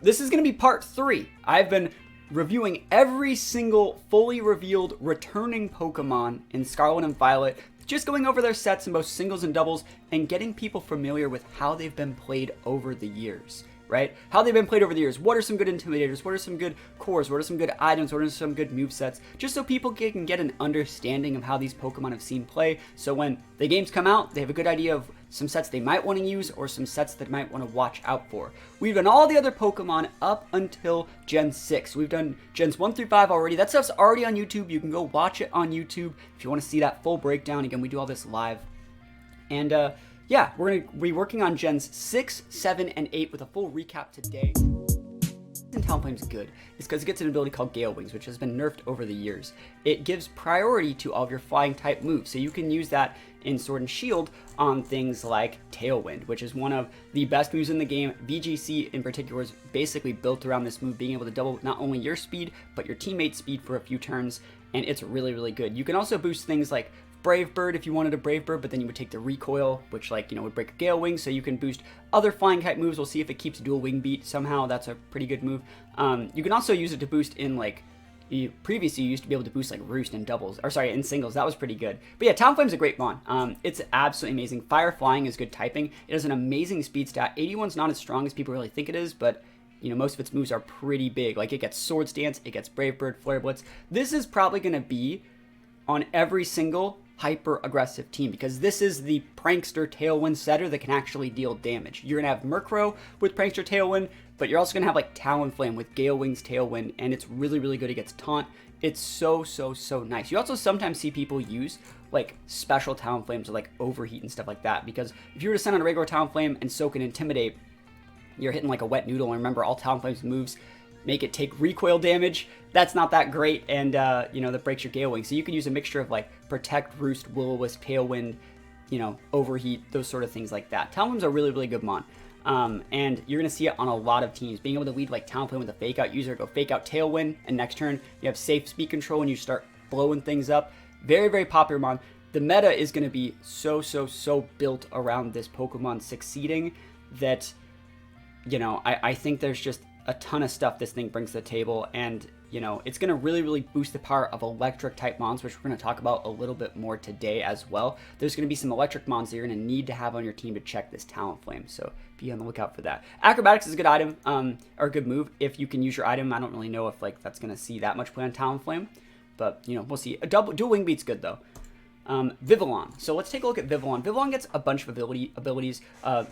this is going to be part 3. I've been reviewing every single fully revealed returning Pokemon in Scarlet and Violet, just going over their sets in both singles and doubles, and getting people familiar with how they've been played over the years, right? How they've been played over the years. What are some good Intimidators? What are some good cores? What are some good items? What are some good movesets? Just so people can get an understanding of how these Pokemon have seen play, so when the games come out, they have a good idea of some sets they might want to use or some sets that might want to watch out for. We've done all the other Pokemon up until Gen 6. We've done Gens 1 through 5 already. That stuff's already on YouTube. You can go watch it on YouTube if you want to see that full breakdown. Again, we do all this live. And yeah, we're going to be working on Gens 6, 7, and 8 with a full recap today. And Talonflame's good is because it gets an ability called Gale Wings, which has been nerfed over the years. It gives priority to all of your flying type moves, so you can use that in Sword and Shield on things like Tailwind, which is one of the best moves in the game. VGC in particular is basically built around this move being able to double not only your speed, but your teammate's speed for a few turns, and it's really, really good. You can also boost things like Brave Bird if you wanted a Brave Bird, but then you would take the recoil, which would break a Gale Wing, so you can boost other flying type moves. We'll see if it keeps dual wing beat somehow. That's a pretty good move. You can also use it to boost in previously you used to be able to boost like Roost in doubles, or sorry, in singles. That was pretty good. But yeah, Talonflame's a great mon. It's absolutely amazing. Fire Flying is good typing. It has an amazing speed stat. 81's not as strong as people really think it is, but most of its moves are pretty big. Like it gets Swords Dance, it gets Brave Bird, Flare Blitz. This is probably going to be on every single hyper aggressive team because this is the Prankster Tailwind setter that can actually deal damage. You're gonna have Murkrow with Prankster Tailwind, but you're also gonna have like Talonflame with Gale Wings Tailwind, and it's really, really good against Taunt. It's so nice. You also sometimes see people use like special Talonflames or like Overheat and stuff like that, because if you were to send on a regular Talonflame and soak and Intimidate, you're hitting like a wet noodle. And remember, all Talonflame's moves make it take recoil damage. That's not that great, and that breaks your Gale Wing. So you can use a mixture of like Protect, Roost, Will-O-Wisp, Tailwind, Overheat, those sort of things like that. Talonflame's a really, really good mon. And you're going to see it on a lot of teams. Being able to lead like Talonflame with a Fake Out user, go Fake Out Tailwind, and next turn you have safe speed control and you start blowing things up. Very, very popular mon. The meta is going to be so built around this Pokemon succeeding that, I think there's just a ton of stuff this thing brings to the table, and it's going to really, really boost the power of electric type mons, which we're going to talk about a little bit more today as well. There's going to be some electric mons that you're going to need to have on your team to check this Talonflame, so be on the lookout for that. Acrobatics is a good item, or a good move if you can use your item. I don't really know if that's going to see that much play on Talonflame, but we'll see. Dual wing beat's good though. Vivillon. So let's take a look at Vivillon. Vivillon gets a bunch of abilities.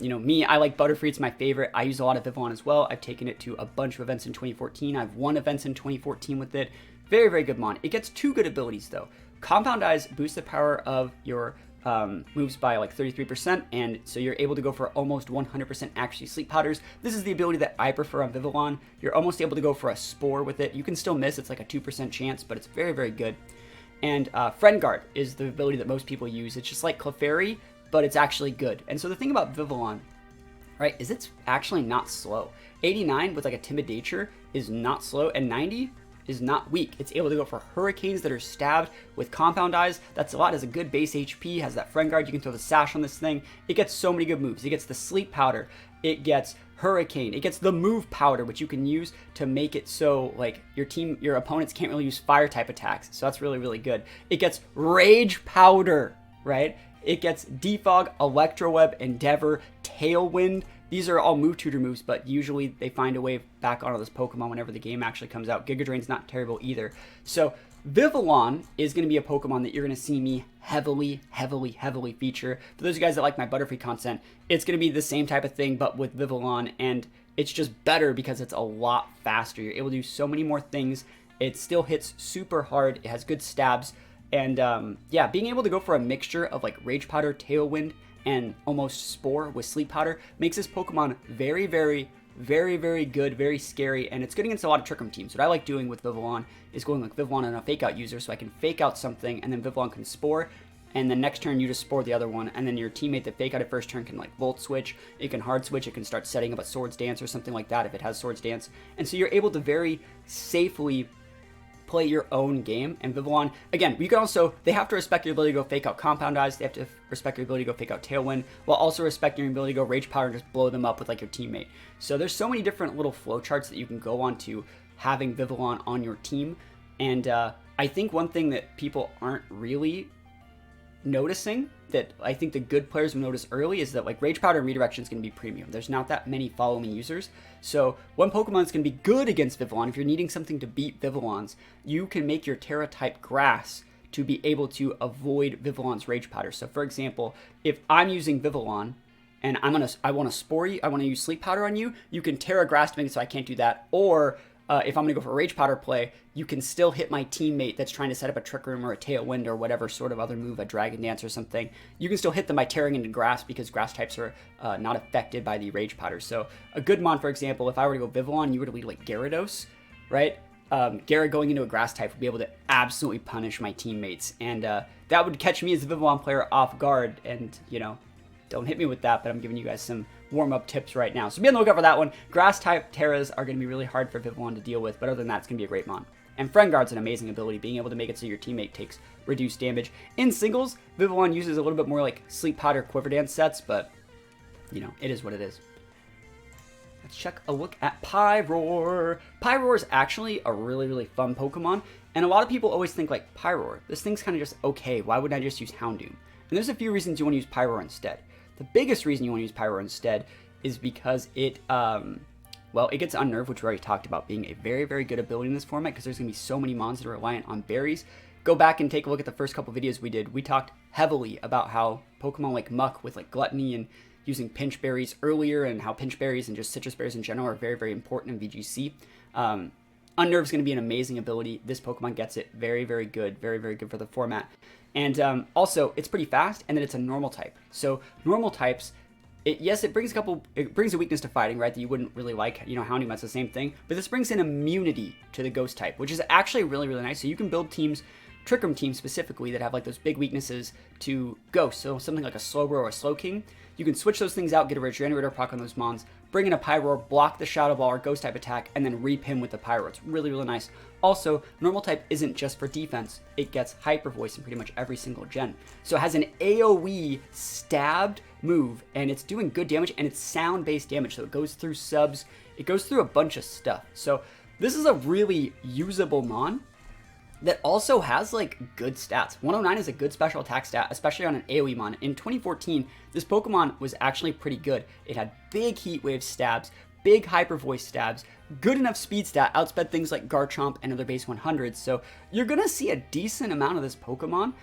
Me, I like Butterfree. It's my favorite. I use a lot of Vivillon as well. I've taken it to a bunch of events in 2014. I've won events in 2014 with it. Very, very good mon. It gets 2 good abilities though. Compound Eyes boosts the power of your moves by like 33%, and so you're able to go for almost 100% accuracy Sleep Powders. This is the ability that I prefer on Vivillon. You're almost able to go for a Spore with it. You can still miss. It's like a 2% chance, but it's very, very good. And Friend Guard is the ability that most people use. It's just like Clefairy, but it's actually good. And so the thing about Vivillon, right, is it's actually not slow. 89 with like a Intimidature is not slow, and 90 is not weak. It's able to go for Hurricanes that are stabbed with Compound Eyes. That's a lot. Has a good base HP, has that Friend Guard. You can throw the Sash on this thing. It gets so many good moves. It gets the Sleep Powder. It gets Hurricane. It gets the Move Powder, which you can use to make it so like your opponents can't really use fire type attacks. So that's really, really good. It gets Rage Powder, right? It gets Defog, Electroweb, Endeavor, Tailwind. These are all move tutor moves, but usually they find a way back onto this Pokemon whenever the game actually comes out. Giga Drain's not terrible either. So Vivillon is going to be a Pokemon that you're going to see me heavily feature. For those of you guys that like my Butterfree content, it's going to be the same type of thing, but with Vivillon, and it's just better because it's a lot faster. You're able to do so many more things. It still hits super hard. It has good stabs. And yeah, being able to go for a mixture of like Rage Powder, Tailwind, and almost Spore with Sleep Powder makes this Pokemon very, very good, very scary, and it's good against a lot of Trick Room teams. What I like doing with Vivillon is going like Vivillon and a Fake Out user, so I can Fake Out something, and then Vivillon can Spore, and then next turn you just Spore the other one, and then your teammate that Fake Out at first turn can like Volt Switch, it can Hard Switch, it can start setting up a Swords Dance or something like that if it has Swords Dance, and so you're able to very safely play your own game. And Vivillon, again, you can also, they have to respect your ability to go fake out Compound Eyes. They have to respect your ability to go fake out Tailwind, while also respecting your ability to go Rage Powder and just blow them up with like your teammate. So there's so many different little flowcharts that you can go on to having Vivillon on your team. And I think one thing that people aren't really noticing, that I think the good players will notice early, is that like Rage Powder and Redirection is going to be premium. There's not that many Follow Me users. So one Pokemon is going to be good against Vivillon. If you're needing something to beat Vivillon's, you can make your Terra type Grass to be able to avoid Vivillon's Rage Powder. So for example, if I'm using Vivillon and I want to Spore you, I want to use Sleep Powder on you, you can Terra Grass to make it so I can't do that. Or if I'm going to go for a Rage Powder play, you can still hit my teammate that's trying to set up a Trick Room or a Tailwind or whatever sort of other move, a Dragon Dance or something. You can still hit them by tearing into Grass because Grass types are not affected by the Rage Powder. So a good mon, for example, if I were to go Vivillon, you were to lead like Gyarados, right? Gyara going into a Grass type would be able to absolutely punish my teammates. And that would catch me as a Vivillon player off guard. And, you know, don't hit me with that, but I'm giving you guys some warm-up tips right now. So be on the lookout for that one. Grass-type Terras are going to be really hard for Vivillon to deal with, but other than that, it's going to be a great mon. And Friend Guard's an amazing ability, being able to make it so your teammate takes reduced damage. In singles, Vivillon uses a little bit more like Sleep Powder, Quiver Dance sets, but, you know, it is what it is. Let's check a look at Pyroar. Pyroar is actually a really, really fun Pokemon, and a lot of people always think like, Pyroar, this thing's kind of just okay, why wouldn't I just use Houndoom? And there's a few reasons you want to use Pyroar instead. The biggest reason you want to use Pyroar instead is because it, well, it gets Unnerved, which we already talked about being a very, very good ability in this format because there's going to be so many mons that are reliant on berries. Go back and take a look at the first couple videos we did. We talked heavily about how Pokemon like Muck with like Gluttony and using pinch berries earlier, and how pinch berries and just citrus berries in general are very, very important in VGC. Unnerve is going to be an amazing ability. This Pokemon gets it. Very, very good. Very, very good for the format. And also, it's pretty fast, and then it's a normal type. So normal types, yes, it brings a weakness to fighting, right, that you wouldn't really like. You know, Houndoom, that's the same thing. But this brings in immunity to the Ghost type, which is actually really, really nice. So you can build teams, Trick Room teams specifically, that have like those big weaknesses to Ghost. So something like a Slowbro or a Slowking. You can switch those things out, get a Regenerator proc on those mons, bring in a Pyroar, block the Shadow Ball or Ghost type attack, and then reap him with the Pyroar. It's really, really nice. Also, normal type isn't just for defense. It gets Hyper Voice in pretty much every single gen. So it has an AoE stabbed move, and it's doing good damage, and it's sound-based damage. So it goes through subs. It goes through a bunch of stuff. So this is a really usable mon that also has like good stats. 109 is a good special attack stat, especially on an AoE mon. In 2014, this Pokemon was actually pretty good. It had big Heat Wave stabs, big Hyper Voice stabs, good enough speed stat, outsped things like Garchomp and other base 100s. So you're going to see a decent amount of this Pokemon.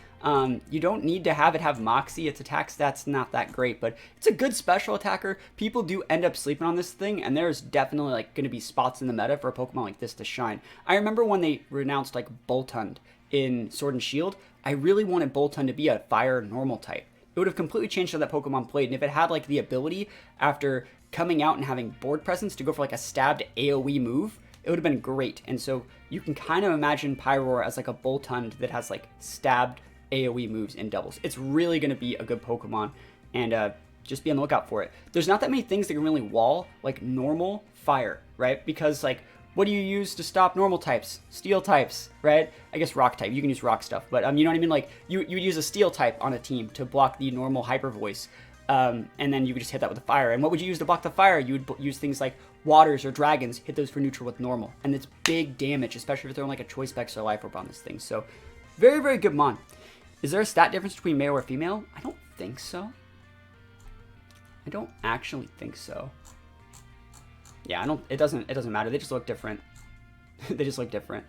You don't need to have it have Moxie. Its attack stat's not that great, but it's a good special attacker. People do end up sleeping on this thing, and there's definitely like going to be spots in the meta for a Pokemon like this to shine. I remember when they renounced like Boltund in Sword and Shield, I really wanted Boltund to be a fire normal type. It would have completely changed how that Pokemon played, and if it had like the ability after coming out and having board presence to go for like a stabbed AoE move, it would have been great. And so you can kind of imagine Pyroar as like a Boltund that has like stabbed AoE moves in doubles. It's really going to be a good Pokemon, and just be on the lookout for it. There's not that many things that can really wall like normal fire, right? Because like, what do you use to stop normal types? Steel types, right? I guess rock type. You can use rock stuff, but you know what I mean? Like you would use a steel type on a team to block the normal Hyper Voice. And then you could just hit that with a fire. And what would you use to block the fire? You would use things like waters or dragons, hit those for neutral with normal. And it's big damage, especially if you're throwing like a Choice Specs or Life Orb on this thing. So very, very good mon. Is there a stat difference between male or female? I don't think so. I don't actually think so. Yeah, it doesn't matter. They just look different. They just look different.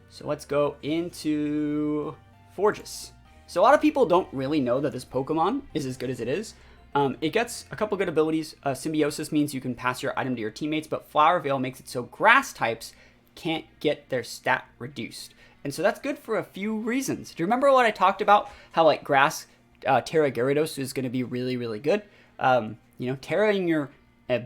So let's go into Florges. So a lot of people don't really know that this Pokemon is as good as it is. It gets a couple good abilities. Symbiosis means you can pass your item to your teammates, but Flower Veil makes it so grass types can't get their stat reduced. And so that's good for a few reasons. Do you remember what I talked about? How like grass Terra Gyarados is going to be really, really good. You know, Terraing your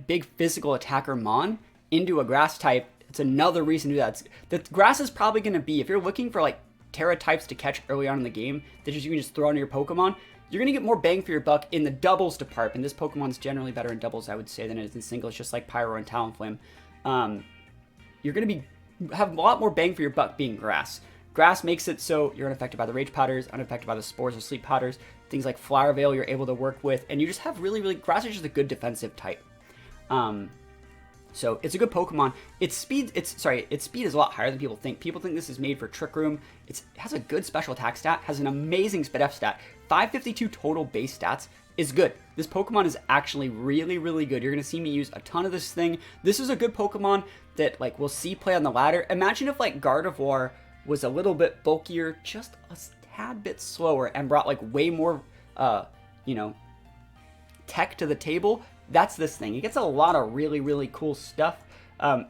big physical attacker mon into a grass type, it's another reason to do that. The grass is probably going to be, if you're looking for like Terra types to catch early on in the game that you can just throw into your Pokemon, you're going to get more bang for your buck in the doubles department. This Pokemon's generally better in doubles, I would say, than it is in singles, just like Pyroar and Talonflame. You're going to be have a lot more bang for your buck being grass. Grass makes it so you're unaffected by the rage powders, unaffected by the spores or sleep powders, things like Flower Veil you're able to work with, and you just have really, grass is just a good defensive type. So it's a good Pokemon. Its speed is a lot higher than people think. People think this is made for Trick Room. It has a good special attack stat, has an amazing Sped F stat. 552 total base stats is good. This Pokemon is actually really good. You're going to see me use a ton of this thing. This is a good Pokemon that like we'll see play on the ladder. Imagine if like Gardevoir was a little bit bulkier, just a tad bit slower, and brought like way more, tech to the table. That's this thing. It gets a lot of really cool stuff.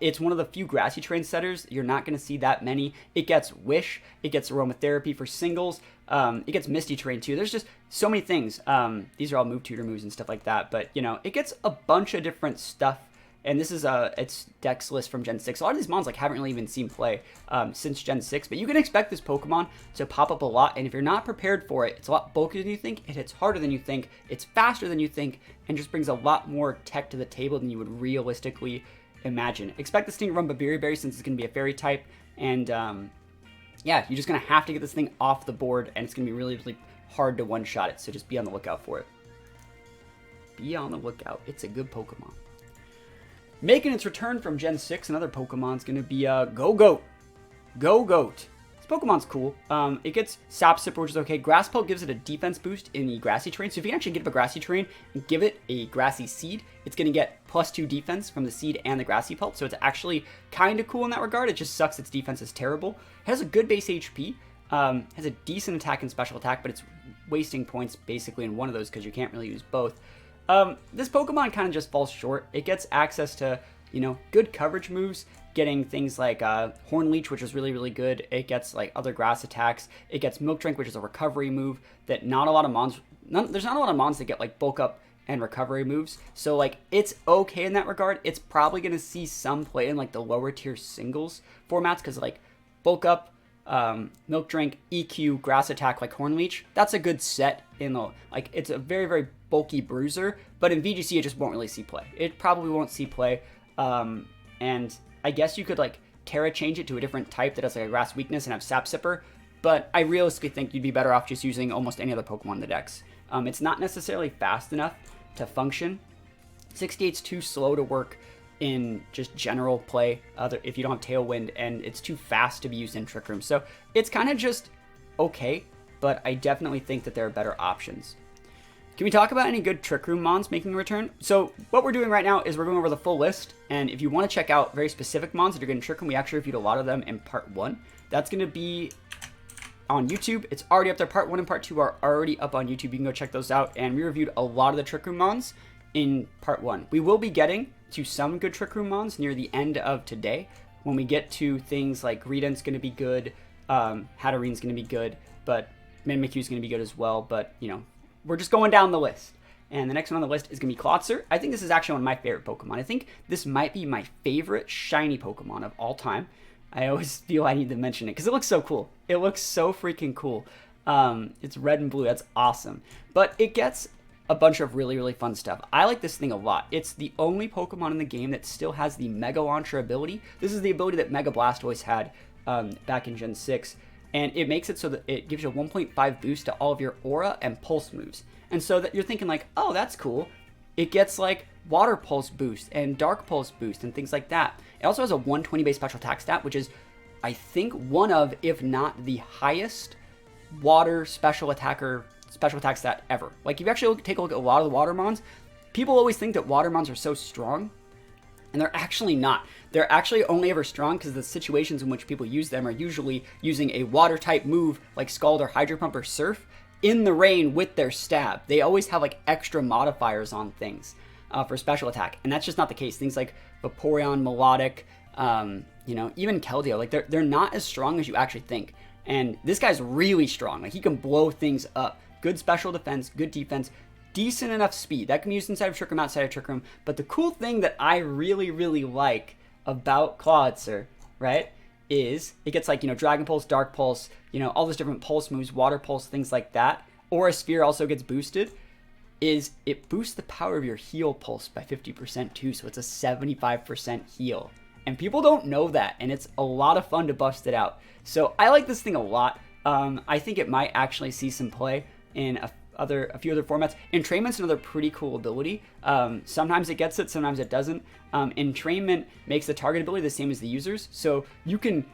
It's one of the few grassy train setters. You're not going to see that many. It gets Wish. It gets Aromatherapy for singles. It gets Misty Train too. There's just so many things. These are all move tutor moves and stuff like that. But, it gets a bunch of different stuff. And this is its Dex list from Gen 6. A lot of these mons haven't really even seen play since Gen 6. But you can expect this Pokemon to pop up a lot. And if you're not prepared for it, it's a lot bulkier than you think. It hits harder than you think. It's faster than you think. And just brings a lot more tech to the table than you would realistically imagine. Expect this thing to run Berry since it's going to be a fairy type. And you're just going to have to get this thing off the board. And it's going to be really hard to one-shot it. So just be on the lookout for it. Be on the lookout. It's a good Pokemon. Making its return from Gen 6, another Pokemon's going to be Gogoat. Gogoat. This Pokemon's cool. It gets Sap Sipper, which is okay. Grass Pelt gives it a defense boost in the Grassy Train. So if you can actually get up a Grassy Train and give it a Grassy Seed, it's going to get +2 defense from the Seed and the Grassy Pelt. So it's actually kind of cool in that regard. It just sucks its defense is terrible. It has a good base HP. Has a decent attack and special attack, but it's wasting points basically in one of those because you can't really use both. This Pokemon kind of just falls short. It gets access to, good coverage moves, getting things like Horn Leech, which is really good. It gets like other grass attacks. It gets Milk Drink, which is a recovery move that not a lot of mons. There's not a lot of mons that get like bulk up and recovery moves. So like it's okay in that regard. It's probably gonna see some play in like the lower tier singles formats because like bulk up, Milk Drink, EQ, grass attack like Horn Leech. That's a good set in the like. It's a very bulky bruiser, but in VGC it just won't really see play. It probably won't see play. And I guess you could like Terra change it to a different type that has like a grass weakness and have Sap Sipper, but I realistically think you'd be better off just using almost any other Pokemon in the Dex. It's not necessarily fast enough to function. 68's too slow to work in just general play if you don't have Tailwind, and it's too fast to be used in Trick Room. So it's kind of just okay, but I definitely think that there are better options. Can we talk about any good Trick Room mons making a return? So what we're doing right now is we're going over the full list, and if you want to check out very specific mons that are good in Trick Room, we actually reviewed a lot of them in Part 1. That's going to be on YouTube. It's already up there. Part 1 and Part 2 are already up on YouTube. You can go check those out, and we reviewed a lot of the Trick Room mons in Part 1. We will be getting to some good Trick Room mons near the end of today. When we get to things like Greedent's going to be good, Hatterene's going to be good, but Mimikyu's going to be good as well, but, we're just going down the list. And the next one on the list is going to be Klautzer. I think this is actually one of my favorite Pokemon. I think this might be my favorite shiny Pokemon of all time. I always feel I need to mention it because it looks so cool. It looks so freaking cool. It's red and blue. That's awesome. But it gets a bunch of really fun stuff. I like this thing a lot. It's the only Pokemon in the game that still has the Mega Launcher ability. This is the ability that Mega Blastoise had back in Gen 6. And it makes it so that it gives you a 1.5 boost to all of your Aura and Pulse moves. And so that you're thinking like, oh, that's cool. It gets like Water Pulse boost and Dark Pulse boost and things like that. It also has a 120 base special attack stat, which is, I think, one of, if not the highest water special attack stat ever. Like, if you actually take a look at a lot of the water mons, people always think that water mons are so strong, and they're actually not. They're actually only ever strong because the situations in which people use them are usually using a water type move like Scald or Hydro Pump or Surf in the rain with their stab. They always have like extra modifiers on things for special attack, and that's just not the case. Things like Vaporeon, Melodic, even Keldeo, like they're not as strong as you actually think. And this guy's really strong. Like, he can blow things up. Good special defense, good defense, decent enough speed. That can be used inside of Trick Room, outside of Trick Room. But the cool thing that I really like about Klautzer, right, is it gets like, Dragon Pulse, Dark Pulse, all those different pulse moves, Water Pulse, things like that. Aura Sphere also gets boosted. It boosts the power of your heal pulse by 50% too, so it's a 75% heal. and people don't know that, and it's a lot of fun to bust it out. So I like this thing a lot. I think it might actually see some play in a few other formats. Entrainment's another pretty cool ability. Sometimes it gets it, sometimes it doesn't. Entrainment makes the target ability the same as the user's, so you can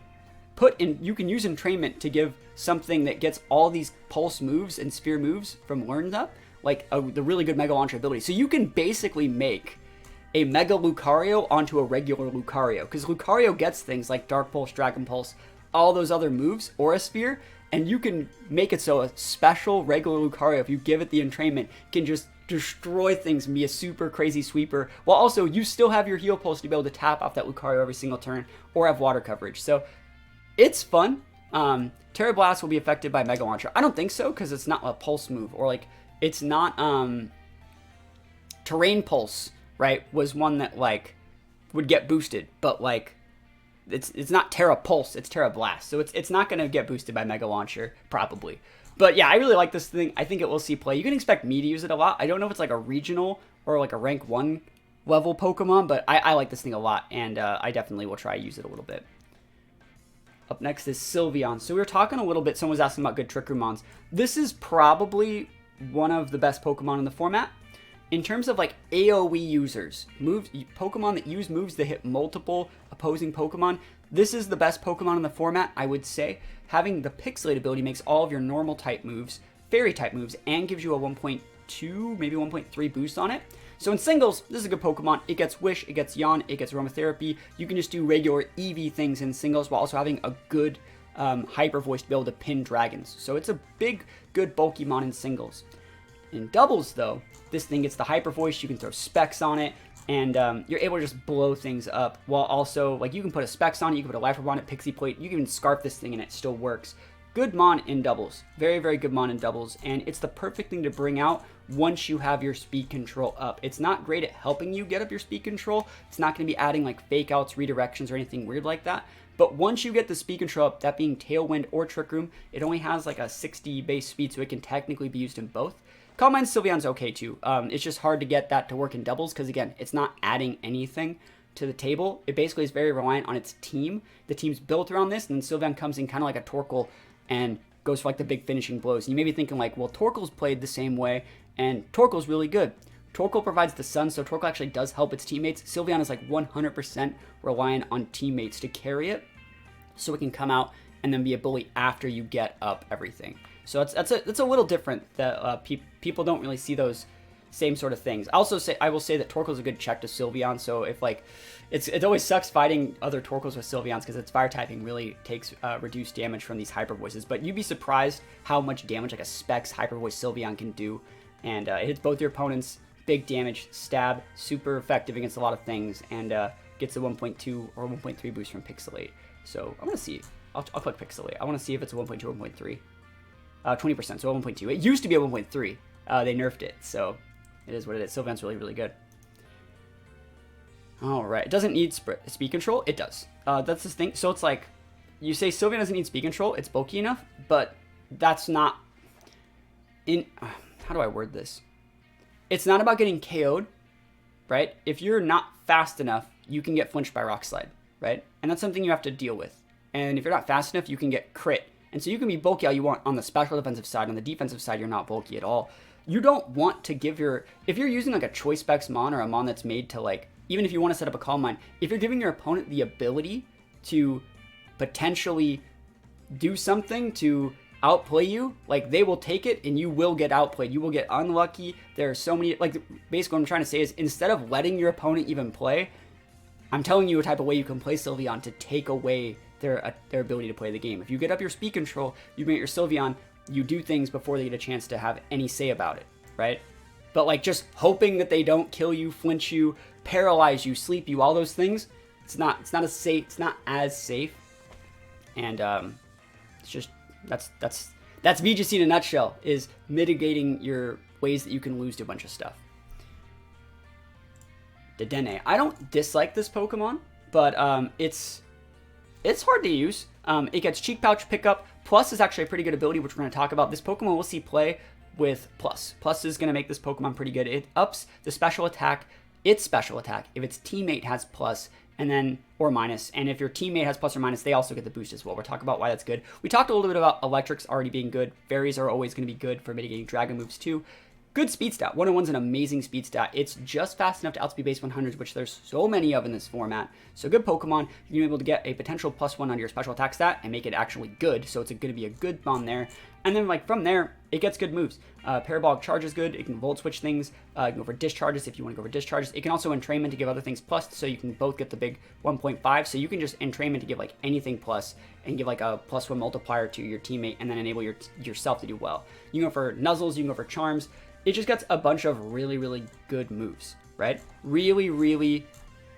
use entrainment to give something that gets all these pulse moves and sphere moves from learned up, like the really good Mega Launcher ability. So you can basically make a Mega Lucario onto a regular Lucario, because Lucario gets things like Dark Pulse, Dragon Pulse, all those other moves, Aura Sphere, and you can make it so a special regular Lucario, if you give it the entrainment, can just destroy things and be a super crazy sweeper, while also you still have your Heal Pulse to be able to tap off that Lucario every single turn, or have water coverage. So it's fun. Terra Blast will be affected by Mega Launcher. I don't think so, because it's not a pulse move, or like, it's not, Terrain Pulse, right, was one that like would get boosted, but like it's not Terra Pulse, it's Terra Blast, so it's not going to get boosted by Mega Launcher probably. But yeah, I really like this thing. I think it will see play. You can expect me to use it a lot. I don't know if it's like a regional or like a rank 1 level Pokemon, but I like this thing a lot, and I definitely will try to use it a little bit. Up next is Sylveon. So we were talking a little bit, someone was asking about good Trick Room mons. This is probably one of the best Pokemon in the format. In terms of like AoE users, Pokemon that use moves that hit multiple opposing Pokemon, this is the best Pokemon in the format, I would say. Having the Pixelate ability makes all of your normal type moves, fairy type moves, and gives you a 1.2, maybe 1.3 boost on it. So in singles, this is a good Pokemon. It gets Wish, it gets Yawn, it gets Aromatherapy. You can just do regular EV things in singles while also having a good Hyper Voice to be able to pin dragons. So it's a big, good bulky mon in singles. In doubles, though, this thing gets the Hyper Voice, you can throw Specs on it, and you're able to just blow things up, while also, like, you can put a Specs on it, you can put a Life Orb on it, Pixie Plate, you can even Scarf this thing and it still works. Good mon in doubles. Very, very good mon in doubles, and it's the perfect thing to bring out once you have your speed control up. It's not great at helping you get up your speed control. It's not going to be adding, like, fake outs, redirections, or anything weird like that. But once you get the speed control up, that being Tailwind or Trick Room, it only has, like, a 60 base speed, so it can technically be used in both. Calm Mind Sylveon's okay too. It's just hard to get that to work in doubles because, again, it's not adding anything to the table. It basically is very reliant on its team. The team's built around this, and then Sylveon comes in kind of like a Torkoal and goes for like the big finishing blows. And you may be thinking like, well, Torkoal's played the same way, and Torkoal's really good. Torkoal provides the sun, so Torkoal actually does help its teammates. Sylveon is like 100% reliant on teammates to carry it, so it can come out and then be a bully after you get up everything. So that's a little different. That people don't really see those same sort of things. I will say that Torkoal's a good check to Sylveon. So if like it always sucks fighting other Torkoals with Sylveons because its fire typing really takes reduced damage from these Hyper Voices. But you'd be surprised how much damage like a Specs Hyper Voice Sylveon can do, and it hits both your opponents. Big damage, stab, super effective against a lot of things, and gets a 1.2 or 1.3 boost from Pixelate. So I want to see. I'll click Pixelate. I want to see if it's a 1.2 or 1.3. 20%, so 1.2. It used to be a 1.3. They nerfed it, so it is what it is. Sylveon's really, really good. Alright, it doesn't need speed control. It does. That's the thing. So it's like, you say Sylveon doesn't need speed control. It's bulky enough, but that's not... how do I word this? It's not about getting KO'd, right? If you're not fast enough, you can get flinched by Rock Slide, right? And that's something you have to deal with. And if you're not fast enough, you can get crit. And so you can be bulky all you want on the special defensive side. On the defensive side, you're not bulky at all. You don't want to give if you're using like a Choice Specs mon or a mon that's made to like, even if you want to set up a Calm Mind, if you're giving your opponent the ability to potentially do something to outplay you, like they will take it and you will get outplayed. You will get unlucky. There are so many, like basically what I'm trying to say is instead of letting your opponent even play, I'm telling you a type of way you can play Sylveon to take away their ability to play the game. If you get up your speed control, you make your Sylveon, you do things before they get a chance to have any say about it, right? But like just hoping that they don't kill you, flinch you, paralyze you, sleep you, all those things, it's not as safe. And it's just that's VGC in a nutshell, is mitigating your ways that you can lose to a bunch of stuff. Dedenne. I don't dislike this Pokemon, but it's hard to use. It gets Cheek Pouch Pickup. Plus is actually a pretty good ability, which we're going to talk about. This Pokemon will see play with Plus. Plus is going to make this Pokemon pretty good. It ups the special attack, its special attack, if its teammate has Plus, and then, or minus. And if your teammate has plus or minus, they also get the boost as well. We'll talk about why that's good. We talked a little bit about electrics already being good. Fairies are always going to be good for mitigating dragon moves too. Good speed stat. 101's an amazing speed stat. It's just fast enough to outspeed base 100s, which there's so many of in this format. So good Pokemon, you're able to get a potential +1 on your special attack stat and make it actually good. So it's going to be a good on there. And then like from there, it gets good moves. Parabolic Charge is good. It can Volt Switch things. You can go for Discharges if you want to go for Discharges. It can also Entrainment to give other things plus, so you can both get the big 1.5. So you can just Entrainment to give like anything plus and give like a +1 multiplier to your teammate and then enable yourself to do well. You can go for Nuzzles, you can go for Charms. It just gets a bunch of really, really good moves, right? Really, really,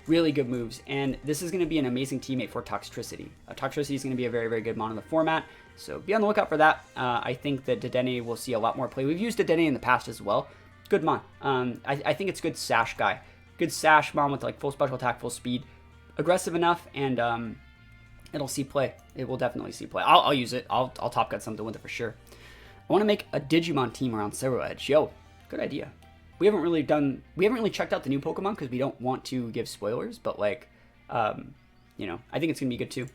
really good moves. And this is going to be an amazing teammate for Toxtricity. Toxtricity is going to be a very, very good mon in the format. So be on the lookout for that. I think that Dedenne will see a lot more play. We've used Dedenne in the past as well. Good mon. I think it's good Sash guy. Good Sash mon with like full special attack, full speed. Aggressive enough, and it'll see play. It will definitely see play. I'll use it. I'll top cut something with it for sure. I want to make a Digimon team around Zero Edge. Yo, good idea. We haven't really checked out the new Pokemon because we don't want to give spoilers, but like, you know, I think it's going to be good too.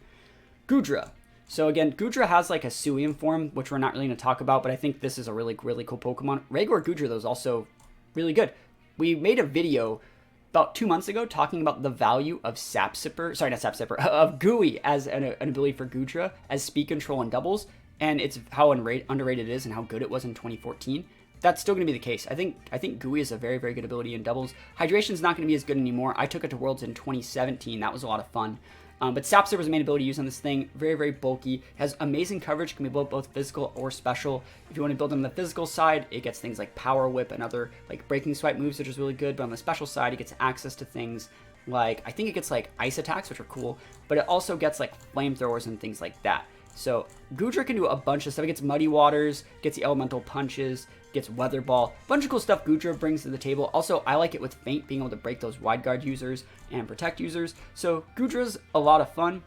Goodra. So again, Goodra has like a Suium form, which we're not really going to talk about, but I think this is a really, really cool Pokemon. Regor Goodra, though, is also really good. We made a video about 2 months ago talking about the value of of Gooey as an ability for Goodra as speed control and doubles, and it's how underrated it is and how good it was in 2014. That's still going to be the case. I think Gooey is a very, very good ability in doubles. Hydration is not going to be as good anymore. I took it to Worlds in 2017. That was a lot of fun. But Sap Sipper is the main ability used on this thing. Very, very bulky. Has amazing coverage. Can be both physical or special. If you want to build them on the physical side, it gets things like Power Whip and other like Breaking Swipe moves, which is really good. But on the special side, it gets access to things like, I think it gets like Ice Attacks, which are cool. But it also gets like Flamethrowers and things like that. So Goodra can do a bunch of stuff. It gets Muddy Waters, gets the Elemental Punches, gets Weather Ball. A bunch of cool stuff Goodra brings to the table. Also, I like it with Feint, being able to break those Wide Guard users and protect users. So Goodra's a lot of fun.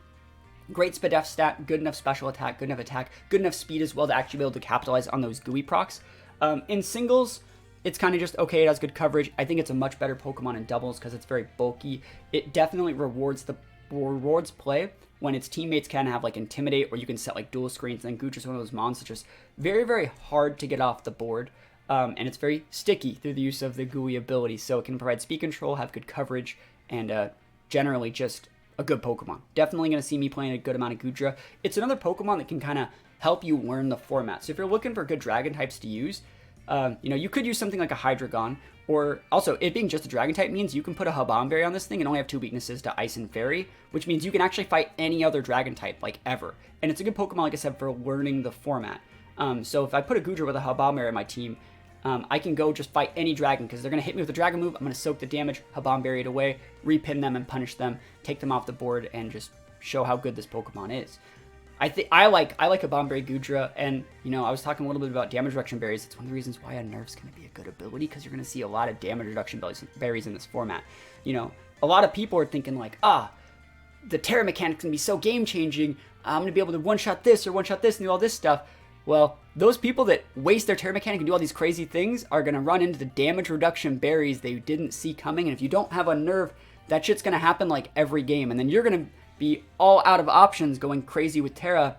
Great Spadef stat, good enough special attack, good enough attack, good enough speed as well to actually be able to capitalize on those gooey procs. In singles, it's kind of just okay. It has good coverage. I think it's a much better Pokemon in doubles because it's very bulky. It definitely rewards play when its teammates can have like Intimidate, or you can set like dual screens. And Goodra's one of those mons that's just very, very hard to get off the board. And it's very sticky through the use of the gooey ability. So it can provide speed control, have good coverage, and generally just a good Pokemon. Definitely going to see me playing a good amount of Goodra. It's another Pokemon that can kind of help you learn the format. So if you're looking for good Dragon types to use, you know, you could use something like a Hydreigon, or also it being just a Dragon type means you can put a Habomberry on this thing and only have 2 weaknesses to Ice and Fairy, which means you can actually fight any other Dragon type, like ever. And it's a good Pokemon, like I said, for learning the format. So if I put a Goodra with a Habomberry on my team, I can go just fight any dragon because they're going to hit me with a dragon move. I'm going to soak the damage, Habomberry it away, repin them and punish them, take them off the board, and just show how good this Pokemon is. I like Habomberry Goodra, and you know, I was talking a little bit about damage reduction berries. It's one of the reasons why a Nerf's going to be a good ability, because you're going to see a lot of damage reduction berries in this format. You know, a lot of people are thinking like, the Terra mechanic's going to be so game changing. I'm going to be able to one-shot this or one-shot this and do all this stuff. Well, those people that waste their Terra mechanic and do all these crazy things are going to run into the damage reduction berries they didn't see coming. And if you don't have a Nerf, that shit's going to happen like every game. And then you're going to be all out of options going crazy with Terra,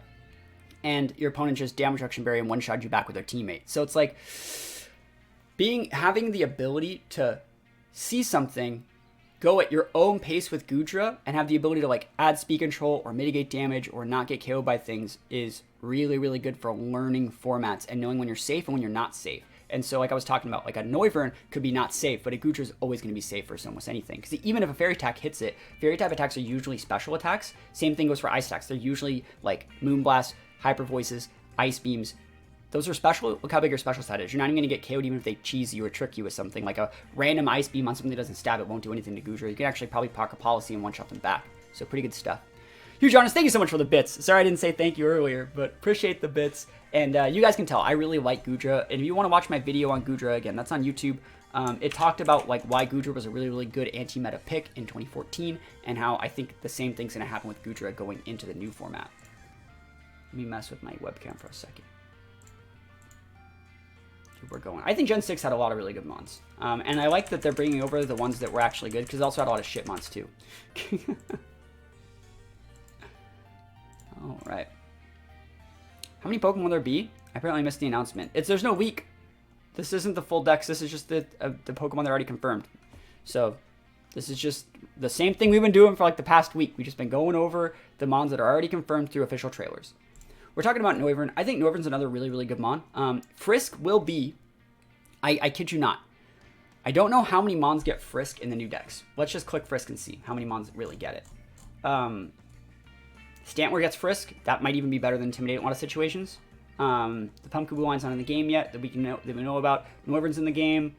and your opponent just damage reduction berry and one-shot you back with their teammate. So it's like having the ability to see something, go at your own pace with Goodra, and have the ability to like add speed control or mitigate damage or not get KO'd by things is really, really good for learning formats and knowing when you're safe and when you're not safe. And so like I was talking about, like a Noivern could be not safe, but a Goodra is always going to be safe for almost anything. Because even if a Fairy attack hits it, Fairy type attacks are usually special attacks. Same thing goes for Ice attacks. They're usually like Moonblast, Hyper Voices, Ice Beams. Those are special. Look how big your special stat is. You're not even going to get KO'd even if they cheese you or trick you with something. Like a random Ice Beam on something that doesn't stab, it won't do anything to Goodra. You can actually probably Pocket Policy and one-shot them back. So pretty good stuff. Huge honest, thank you so much for the bits. Sorry I didn't say thank you earlier, but appreciate the bits. And you guys can tell, I really like Goodra. And if you want to watch my video on Goodra, again, that's on YouTube. It talked about like why Goodra was a really, really good anti-meta pick in 2014, and how I think the same thing's going to happen with Goodra going into the new format. Let me mess with my webcam for a second. we're going. I think Gen 6 had a lot of really good mons. And I like that they're bringing over the ones that were actually good, because it also had a lot of shit mons, too. Alright. How many Pokemon will there be? I apparently missed the announcement. There's no week. This isn't the full dex. This is just the Pokemon that are already confirmed. So, this is just the same thing we've been doing for like the past week. We've just been going over the mons that are already confirmed through official trailers. We're talking about Noivern. I think Noivern's another really, really good mon. Frisk will be... I kid you not. I don't know how many mons get Frisk in the new decks. Let's just click Frisk and see how many mons really get it. Stantler gets Frisk. That might even be better than Intimidate in a lot of situations. The Pumpkaboo line's not in the game yet that we know about. Noivern's in the game.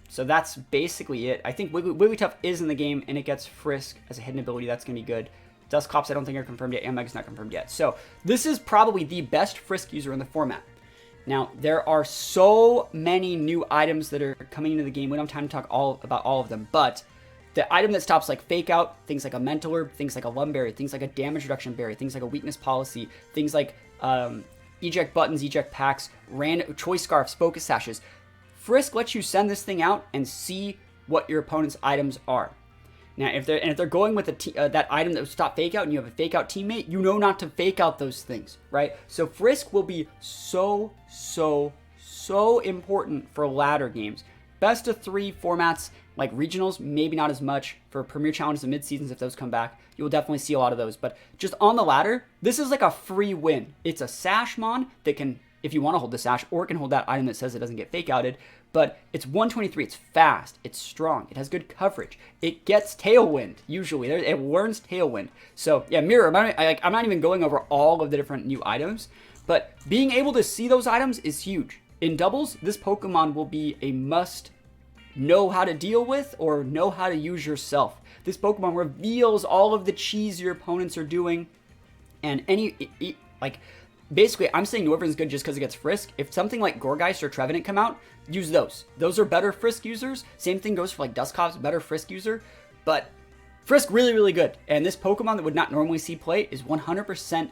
So that's basically it. I think Wigglytuff is in the game, and it gets Frisk as a hidden ability. That's going to be good. Dusclops I don't think are confirmed yet. Ameg's not confirmed yet. So this is probably the best Frisk user in the format. Now, there are so many new items that are coming into the game. We don't have time to talk about all of them, but the item that stops like Fake Out, things like a Mental Herb, things like a Lumberry, things like a Damage Reduction Berry, things like a Weakness Policy, things like Eject Buttons, Eject Packs, Random Choice Scarfs, Focus Sashes. Frisk lets you send this thing out and see what your opponent's items are. Now, if they're going with that item that would stop Fake Out and you have a Fake Out teammate, you know not to Fake Out those things, right? So Frisk will be so important for ladder games. Best of 3 formats, like regionals, maybe not as much. For Premier Challenges and mid-seasons, if those come back, you will definitely see a lot of those. But just on the ladder, this is like a free win. It's a Sash Mon that can, if you want to hold the Sash, or it can hold that item that says it doesn't get Fake Outed. But it's 123, it's fast, it's strong, it has good coverage. It gets Tailwind, usually. It learns Tailwind. So, yeah, Mirror, I'm not even going over all of the different new items, but being able to see those items is huge. In doubles, this Pokemon will be a must know how to deal with or know how to use yourself. This Pokemon reveals all of the cheese your opponents are doing, and basically, I'm saying Noivern's good just because it gets Frisk. If something like Gourgeist or Trevenant come out, use those. Those are better Frisk users. Same thing goes for like Dusclops, better Frisk user. But Frisk really, really good. And this Pokemon that would not normally see play is 100%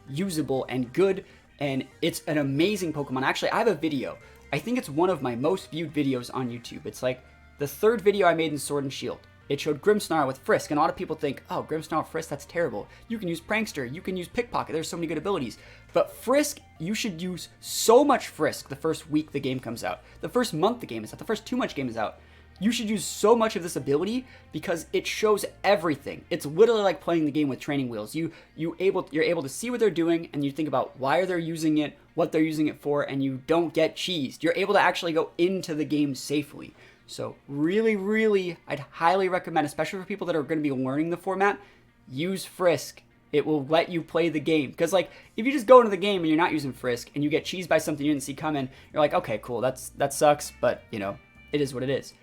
usable and good. And it's an amazing Pokemon. Actually, I have a video. I think it's one of my most viewed videos on YouTube. It's like the 3rd video I made in Sword and Shield. It showed Grimmsnarl with Frisk, and a lot of people think, oh, Grimmsnarl with Frisk, that's terrible. You can use Prankster, you can use Pickpocket, there's so many good abilities. But Frisk, you should use so much Frisk the first week the game comes out. The first month the game is out, the first 2 months game is out. You should use so much of this ability because it shows everything. It's literally like playing the game with training wheels. You're able to see what they're doing, and you think about why they're using it, what they're using it for, and you don't get cheesed. You're able to actually go into the game safely. So really, really, I'd highly recommend, especially for people that are going to be learning the format, use Frisk. It will let you play the game. Because, like, if you just go into the game and you're not using Frisk and you get cheesed by something you didn't see coming, you're like, okay, cool, that sucks, but, you know, it is what it is.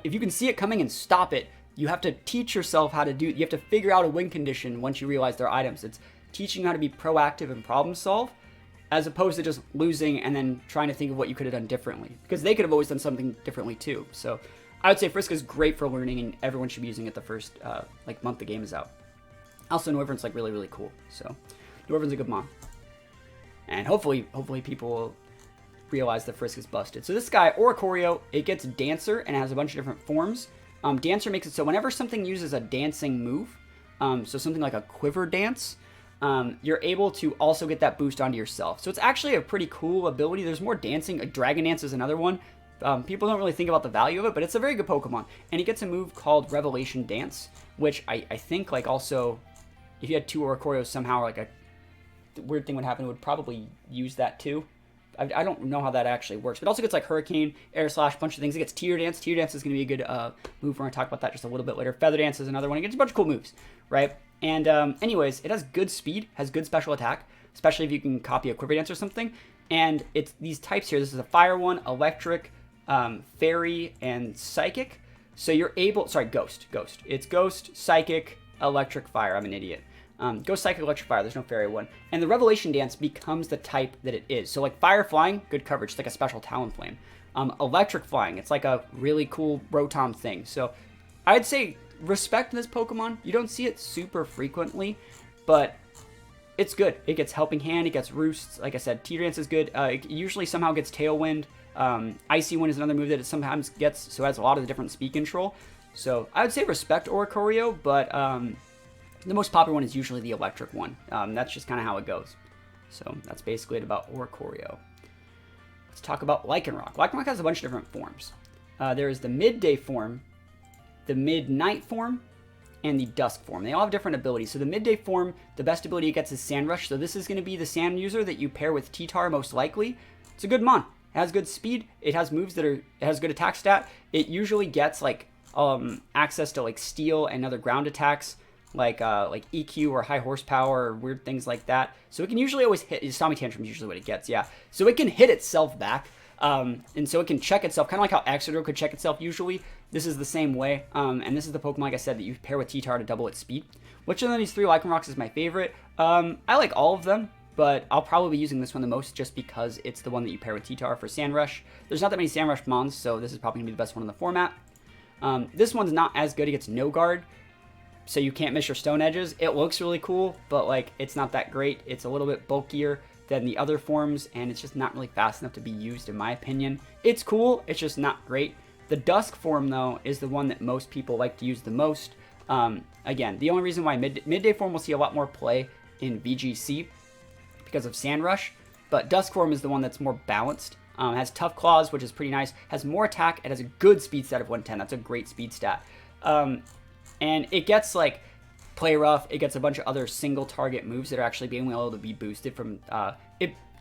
If you can see it coming and stop it, you have to teach yourself how to do it. You have to figure out a win condition once you realize they're items. It's teaching you how to be proactive and problem solve, as opposed to just losing and then trying to think of what you could have done differently. Because they could have always done something differently too. So I would say Frisk is great for learning, and everyone should be using it the first month the game is out. Also, Noivern's like really, really cool. So Noivern's a good mon. And hopefully people will realize that Frisk is busted. So this guy, Oricorio, it gets Dancer and has a bunch of different forms. Dancer makes it so whenever something uses a dancing move, so something like a Quiver Dance, you're able to also get that boost onto yourself. So it's actually a pretty cool ability. There's more dancing. Dragon Dance is another one. People don't really think about the value of it, but it's a very good Pokemon. And he gets a move called Revelation Dance, which I think like also, if you had 2 Oricorios somehow, like a weird thing would happen, it would probably use that too. I don't know how that actually works. But it also gets like Hurricane, Air Slash, bunch of things. It gets Tear Dance. Tear Dance is going to be a good move. We're going to talk about that just a little bit later. Feather Dance is another one. It gets a bunch of cool moves, right? And anyways, it has good speed, has good special attack, especially if you can copy a Quiver Dance or something. And it's these types here. This is a Fire one, Electric, Fairy, and Psychic. So you're able... Sorry, Ghost. It's Ghost, Psychic, Electric, Fire. I'm an idiot. Ghost, Psychic, Electric, Fire. There's no Fairy one. And the Revelation Dance becomes the type that it is. So like Fire Flying, good coverage. It's like a special Talonflame. Electric Flying, it's like a really cool Rotom thing. So I'd say respect this Pokemon. You don't see it super frequently, but it's good. It gets Helping Hand, it gets Roosts. Like I said, Tear Dance is good. It usually somehow gets Tailwind. Icy Wind is another move that it sometimes gets, so it has a lot of the different speed control. So I would say respect Oricorio, but the most popular one is usually the electric one. That's just kind of how it goes. So that's basically it about Oricorio. Let's talk about Lycanroc. Lycanroc has a bunch of different forms. There is the midday form, the midnight form, and the dusk form. They all have different abilities. So the midday form, the best ability it gets is Sand Rush. So this is going to be the Sand user that you pair with T-Tar most likely. It's a good mon. It has good speed. It has moves that are, it has good attack stat. It usually gets like access to like steel and other ground attacks, like EQ or high horsepower or weird things like that. So it can usually always hit. Stomping Tantrum is usually what it gets, yeah. So it can hit itself back, and so it can check itself, kind of like how Exeggutor could check itself usually. This is the same way, and this is the Pokemon, like I said, that you pair with T-Tar to double its speed. Which of these three Lycanrocs is my favorite? I like all of them, but I'll probably be using this one the most just because it's the one that you pair with T-Tar for Sand Rush. There's not that many Sand Rush mons, so this is probably going to be the best one in the format. This one's not as good. It gets no guard, so you can't miss your stone edges. It looks really cool, but like it's not that great. It's a little bit bulkier than the other forms, and it's just not really fast enough to be used, in my opinion. It's cool, it's just not great. The Dusk form, though, is the one that most people like to use the most. Again, the only reason why Midday form will see a lot more play in VGC because of Sand Rush, but Dusk form is the one that's more balanced. Has Tough Claws, which is pretty nice. Has more attack. It has a good speed stat of 110. That's a great speed stat. And it gets like Play Rough. It gets a bunch of other single target moves that are actually being able to be boosted from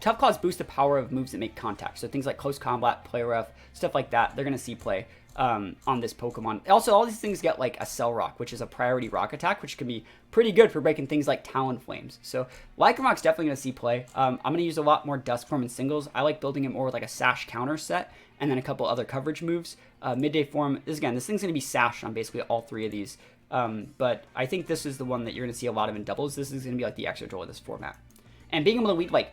Tough Claws boost the power of moves that make contact. So things like Close Combat, Play Rough, stuff like that. They're going to see play on this Pokemon. Also, all these things get like a Cell Rock, which is a priority rock attack, which can be pretty good for breaking things like Talonflames. So Lycanroc's definitely going to see play. I'm going to use a lot more Dusk form in singles. I like building it more with like a Sash counter set and then a couple other coverage moves. Midday form, this thing's going to be Sash on basically all three of these. But I think this is the one that you're going to see a lot of in doubles. This is going to be like the Exeggutor of this format. And being able to lead like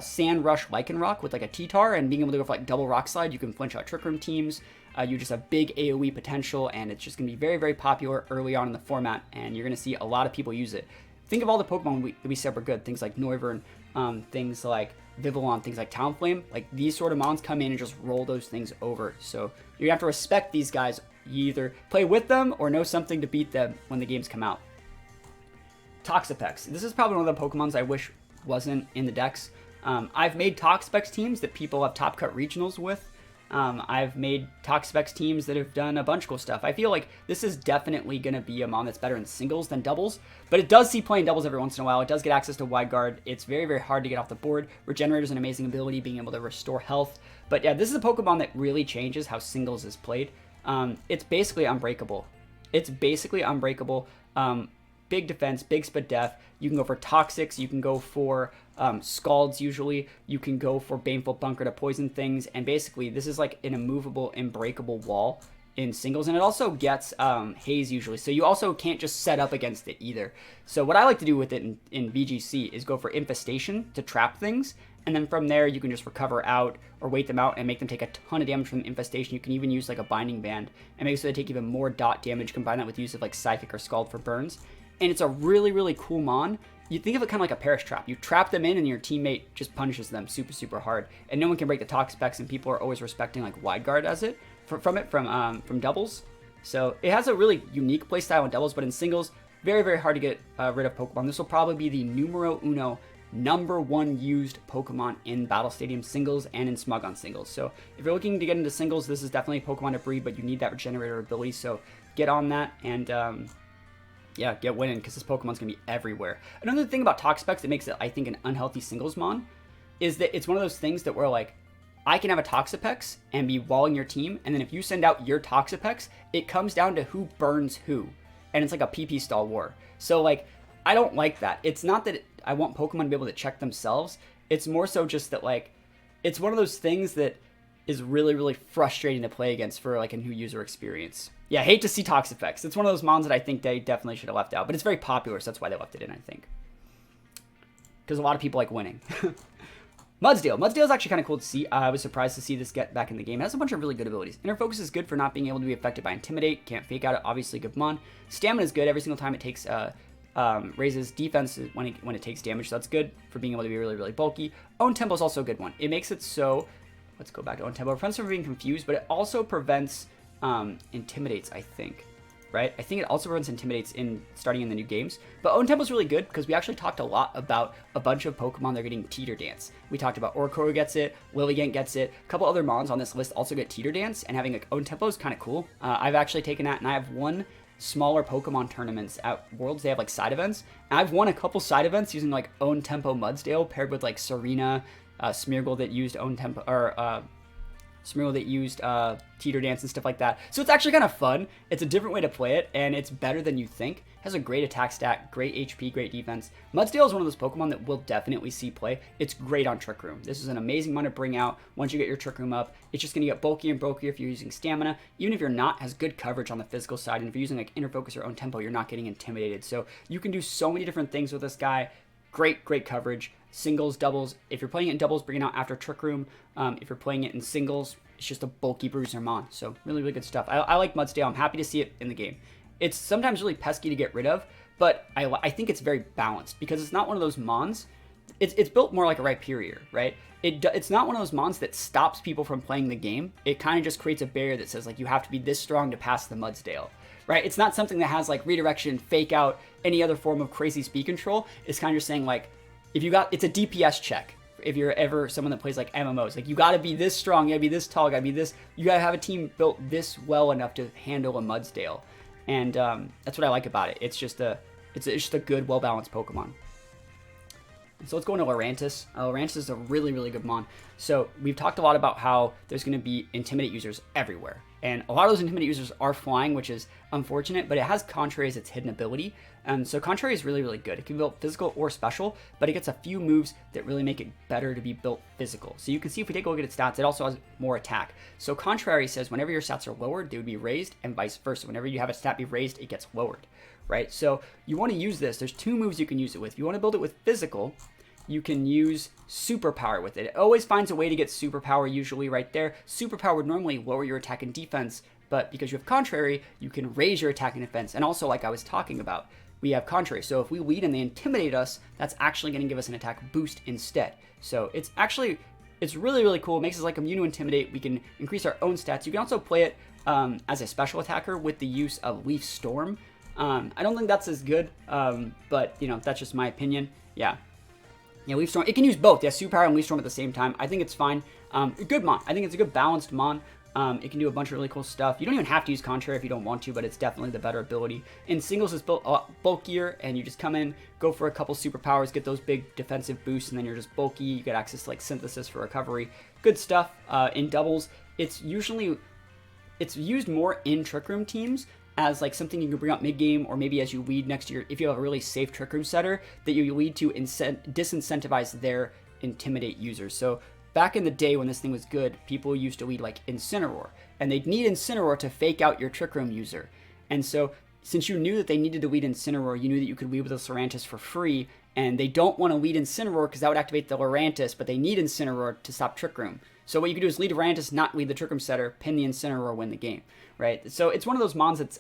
Sand Rush Lycanroc with like a T-Tar and being able to go for like double Rock Slide, you can flinch out Trick Room teams. You just have big AoE potential, and it's just going to be very, very popular early on in the format, and you're going to see a lot of people use it. Think of all the Pokemon we said were good. Things like Noivern, things like Vivillon, things like Talonflame. Like these sort of mons come in and just roll those things over. So you have to respect these guys. You either play with them or know something to beat them when the games come out. Toxapex. This is probably one of the Pokemons I wish wasn't in the decks. I've made Toxapex teams that people have top cut regionals with. I've made Toxapex teams that have done a bunch of cool stuff. I feel like this is definitely going to be a mon that's better in singles than doubles, but it does see play in doubles every once in a while. It does get access to Wide Guard. It's very, very hard to get off the board. Regenerator is an amazing ability, being able to restore health. But yeah, this is a Pokemon that really changes how singles is played. It's basically unbreakable. Big defense, big spit death. You can go for Toxics. You can go for Scalds usually. You can go for Baneful Bunker to poison things. And basically, this is like an immovable, unbreakable wall in singles. And it also gets Haze usually. So you also can't just set up against it either. So what I like to do with it in VGC is go for Infestation to trap things. And then from there, you can just recover out or wait them out and make them take a ton of damage from the Infestation. You can even use like a Binding Band and make it so they take even more dot damage. Combine that with use of like Psychic or Scald for burns. And it's a really, really cool mon. You think of it kind of like a Perish Trap. You trap them in and your teammate just punishes them super, super hard. And no one can break the Toxapex, and people are always respecting like Wide Guard as it from doubles. So it has a really unique playstyle in doubles, but in singles, very, very hard to get rid of Pokemon. This will probably be the numero uno #1 used Pokemon in Battle Stadium singles and in Smogon singles. So if you're looking to get into singles, this is definitely a Pokemon to breed, but you need that Regenerator ability. So get on that and yeah, get winning, because this Pokemon's going to be everywhere. Another thing about Toxapex that makes it, I think, an unhealthy singles mon is that it's one of those things that where, like, I can have a Toxapex and be walling your team, and then if you send out your Toxapex, it comes down to who burns who. And it's like a PP stall war. So, like, I don't like that. It's not that I want Pokemon to be able to check themselves. It's more so just that, like, it's one of those things that is really, really frustrating to play against for, like, a new user experience. Yeah, hate to see Toxapex. It's one of those mons that I think they definitely should have left out, but it's very popular, so that's why they left it in, I think. Because a lot of people like winning. Mudsdale. Mudsdale is actually kind of cool to see. I was surprised to see this get back in the game. It has a bunch of really good abilities. Inner Focus is good for not being able to be affected by Intimidate. Can't fake out it. Obviously, good mon. Stamina is good. Every single time it takes raises defense when it takes damage, so that's good for being able to be really, really bulky. Own Tempo is also a good one. It makes it so let's go back to OWN Tempo. It prevents from being confused, but it also prevents Intimidates, I think. Right? I think it also prevents Intimidates in starting in the new games. But OWN Tempo is really good because we actually talked a lot about a bunch of Pokemon that are getting Teeter Dance. We talked about Oricorio gets it, Lilligant gets it, a couple other Mons on this list also get Teeter Dance, and having like OWN Tempo is kind of cool. I've actually taken that, and I have won smaller Pokemon tournaments at Worlds. They have like side events, and I've won a couple side events using like OWN Tempo Mudsdale paired with like Tsareena, Smeargle that used OWN Tempo, or Smeargle that used Teeter Dance and stuff like that. So it's actually kind of fun. It's a different way to play it, and it's better than you think. Has a great attack stat, great HP, great defense. Mudsdale is one of those Pokemon that we'll definitely see play. It's great on Trick Room. This is an amazing one to bring out once you get your Trick Room up. It's just going to get bulkier and bulkier if you're using Stamina. Even if you're not, has good coverage on the physical side, and if you're using like Inner Focus or OWN Tempo, you're not getting intimidated. So you can do so many different things with this guy. Great coverage. Singles, doubles. If you're playing it in doubles, bring it out after Trick Room. If you're playing it in singles, it's just a bulky bruiser mon. So really good stuff. I like Mudsdale. I'm happy to see it in the game. It's sometimes really pesky to get rid of, but I think it's very balanced because it's not one of those mons. It's built more like a Rhyperior, right? It's not one of those mons that stops people from playing the game. It kind of just creates a barrier that says like you have to be this strong to pass the Mudsdale, right? It's not something that has like redirection, fake out, any other form of crazy speed control. It's kind of just saying like, if you got, it's a DPS check. If you're ever someone that plays like MMOs, like you got to be this strong, you got to be this tall, you got to be this, you got to have a team built this well enough to handle a Mudsdale. And that's what I like about it. It's just a good, well-balanced Pokemon. So let's go into Lurantis. Lurantis is a really good mon. So we've talked a lot about how there's going to be Intimidate users everywhere. And a lot of those Intimidate users are flying, which is unfortunate, but it has Contrary as its hidden ability. So Contrary is really good. It can be built physical or special, but it gets a few moves that really make it better to be built physical. So you can see if we take a look at its stats, it also has more attack. So Contrary says whenever your stats are lowered, they would be raised, and vice versa. Whenever you have a stat be raised, it gets lowered, right? So you want to use this. There's two moves you can use it with. If you want to build it with physical, you can use Superpower with it. It always finds a way to get Superpower usually right there. Superpower would normally lower your attack and defense, but because you have Contrary, you can raise your attack and defense. And also, like I was talking about, we have Contrary. So if we lead and they intimidate us, that's actually going to give us an attack boost instead. So it's really cool. It makes us like immune to Intimidate. We can increase our own stats. You can also play it as a special attacker with the use of Leaf Storm. I don't think that's as good, but you know, that's just my opinion. Yeah, Leaf Storm. It can use both. Yeah, Superpower and Leaf Storm at the same time. I think it's fine. Good mon. I think it's a good balanced mon. It can do a bunch of really cool stuff. You don't even have to use Contrary if you don't want to, but it's definitely the better ability. In singles, it's built a lot bulkier, and you just come in, go for a couple superpowers, get those big defensive boosts, and then you're just bulky. You get access to like Synthesis for recovery. Good stuff. In doubles, it's used more in Trick Room teams as like something you can bring up mid-game, or maybe as you lead next year, if you have a really safe Trick Room setter, that you lead to disincentivize their Intimidate users. So back in the day when this thing was good, people used to lead like Incineroar, and they'd need Incineroar to fake out your Trick Room user. And so since you knew that they needed to lead Incineroar, you knew that you could lead with a Lurantis for free, and they don't want to lead Incineroar because that would activate the Lurantis, but they need Incineroar to stop Trick Room. So what you can do is lead Lurantis, not lead the Trick Room setter, pin the Incineroar, win the game, right? So it's one of those mons that's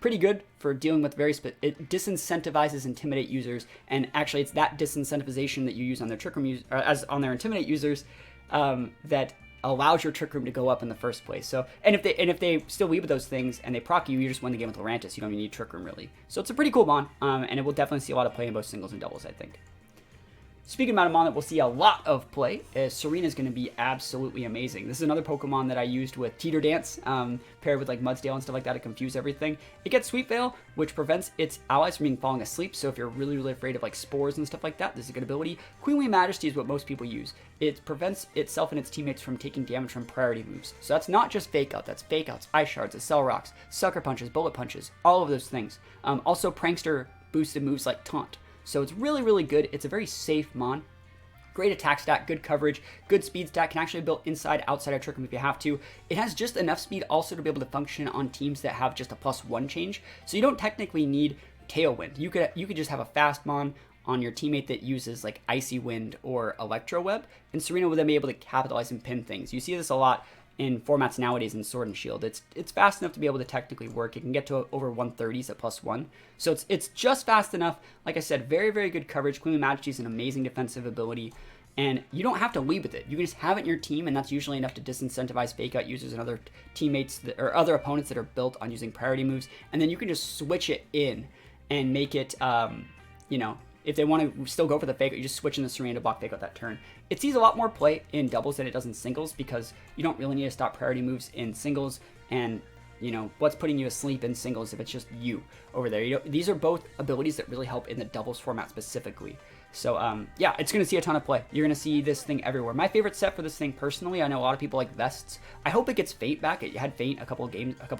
pretty good for dealing with it disincentivizes Intimidate users, and actually it's that disincentivization that you use on their Trick Room as on their Intimidate users that allows your Trick Room to go up in the first place. So and if they still lead with those things and they proc you, you just win the game with Lurantis. You don't even need Trick Room really. So it's a pretty cool mon, and it will definitely see a lot of play in both singles and doubles, I think. Speaking about a mon that we'll see a lot of play, Tsareena is going to be absolutely amazing. This is another Pokemon that I used with Teeter Dance, paired with like Mudsdale and stuff like that to confuse everything. It gets Sweet Veil, which prevents its allies from falling asleep, so if you're really afraid of like spores and stuff like that, this is a good ability. Queenly Majesty is what most people use. It prevents itself and its teammates from taking damage from priority moves. So that's not just Fake Out, that's Fake Outs, Ice Shards, Accel Rocks, Sucker Punches, Bullet Punches, all of those things. Also Prankster boosted moves like Taunt. So it's really good. It's a very safe mon. Great attack stat, good coverage, good speed stat, can actually be built inside, outside of Trick Room if you have to. It has just enough speed also to be able to function on teams that have just a +1 change. So you don't technically need Tailwind. You could just have a fast mon on your teammate that uses like Icy Wind or Electro Web, and Tsareena would then be able to capitalize and pin things. You see this a lot in formats nowadays in Sword and Shield. It's fast enough to be able to technically work. It can get to over 130s at +1. So it's just fast enough. Like I said, very good coverage. Queenly Majesty is an amazing defensive ability. And you don't have to lead with it. You can just have it in your team, and that's usually enough to disincentivize fake out users and other teammates or other opponents that are built on using priority moves. And then you can just switch it in and make it, you know, if they want to still go for the fake out, you just switch in the Tsareena to block fake out that turn. It sees a lot more play in doubles than it does in singles because you don't really need to stop priority moves in singles. And you know, what's putting you asleep in singles if it's just you over there? You know, these are both abilities that really help in the doubles format specifically. So, yeah, it's going to see a ton of play. You're going to see this thing everywhere. My favorite set for this thing, personally, I know a lot of people like Vests. I hope it gets Fate back. It had Fate a couple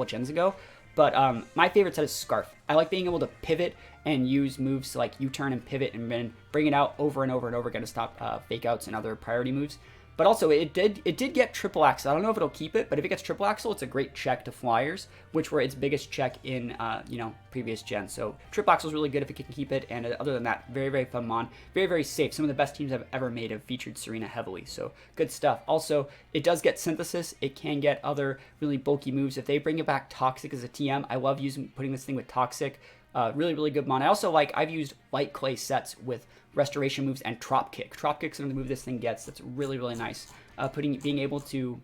gens ago. But my favorite set is Scarf. I like being able to pivot and use moves like U-turn and pivot and then bring it out over and over and over again to stop fake outs and other priority moves. But also, it did get triple axle. I don't know if it'll keep it, but if it gets triple axle, it's a great check to Flyers, which were its biggest check in, you know, previous gens. So triple axle is really good if it can keep it, and other than that, very, very fun mon. Very, very safe. Some of the best teams I've ever made have featured Tsareena heavily, so good stuff. Also, it does get Synthesis. It can get other really bulky moves. If they bring it back Toxic as a TM, I love putting this thing with Toxic. Really, really good mon. I also I've used Light Clay sets with Restoration moves and Trop Kick. Trop Kick's another move this thing gets that's really, really nice. Being able to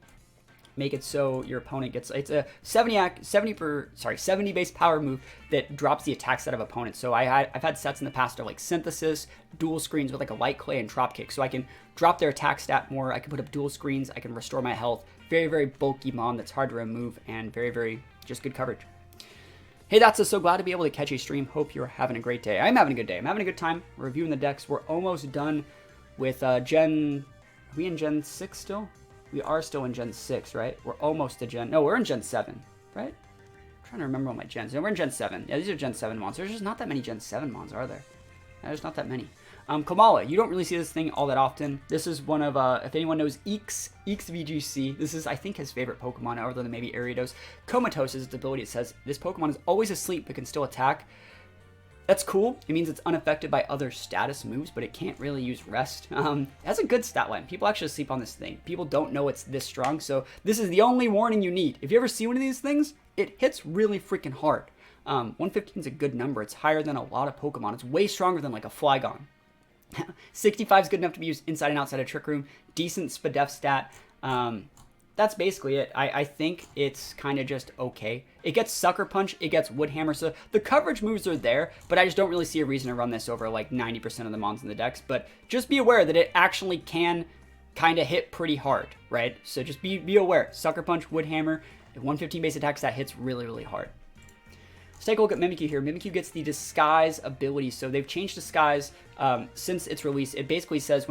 make it so your opponent gets, it's a 70 base power move that drops the attack set of opponents. So I've had sets in the past of like Synthesis, dual screens with like a Light Clay and Trop Kick. So I can drop their attack stat more. I can put up dual screens. I can restore my health. Very, very bulky mon that's hard to remove and very, very just good coverage. Hey, that's so glad to be able to catch a stream. Hope you're having a great day. I'm having a good day. I'm having a good time reviewing the decks. We're almost done with Gen... Are we in Gen 6 still? We are still in Gen 6, right? We're almost to Gen... No, we're in Gen 7, right? I'm trying to remember all my gens. No, we're in Gen 7. Yeah, these are Gen 7 mons. There's just not that many Gen 7 mons, are there? Yeah, there's not that many. Komala, you don't really see this thing all that often. This is one of, if anyone knows Eek's VGC, this is, I think, his favorite Pokemon, other than maybe Ariados. Comatose is its ability. It says, this Pokemon is always asleep but can still attack. That's cool. It means it's unaffected by other status moves, but it can't really use rest. It has a good stat line. People actually sleep on this thing. People don't know it's this strong, so this is the only warning you need. If you ever see one of these things, it hits really freaking hard. 115 is a good number. It's higher than a lot of Pokemon. It's way stronger than like a Flygon. 65 is good enough to be used inside and outside of Trick Room. Decent SPDEF stat. That's basically it. I think it's kind of just okay. It gets Sucker Punch. It gets Wood Hammer. So the coverage moves are there, but I just don't really see a reason to run this over like 90% of the mons in the decks. But just be aware that it actually can kind of hit pretty hard, right? So just be aware. Sucker Punch, Wood Hammer, 115 base attacks, that hits really, really hard. Let's take a look at Mimikyu here. Mimikyu gets the Disguise ability. So they've changed Disguise since its release. It basically says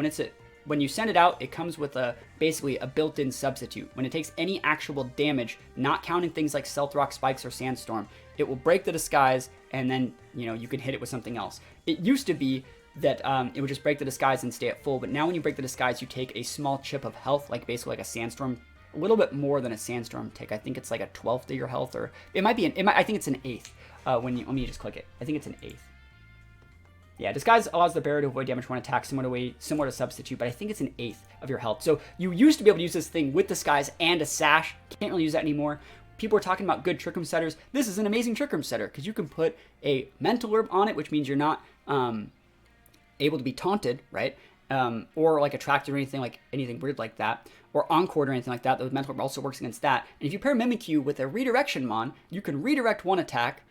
when you send it out, it comes with basically a built-in substitute. When it takes any actual damage, not counting things like Stealth Rock, Spikes, or Sandstorm, it will break the Disguise, and then you can hit it with something else. It used to be that it would just break the Disguise and stay at full, but now when you break the Disguise, you take a small chip of health, like basically like a Sandstorm, a little bit more than a Sandstorm take. I think it's like a 12th of your health, or it might be I think it's an 8th. Let me just click it. I think it's an 8th. Yeah, Disguise allows the bearer to avoid damage when attacked, similar to Substitute, but I think it's an 8th of your health. So you used to be able to use this thing with Disguise and a Sash. Can't really use that anymore. People are talking about good Trick Room setters. This is an amazing Trick Room setter because you can put a Mental Herb on it, which means you're not able to be taunted, right? Or like attracted or anything weird like that, or Encored or anything like that. The Mental Herb also works against that. And if you pair Mimikyu with a Redirection Mon, you can redirect one attack,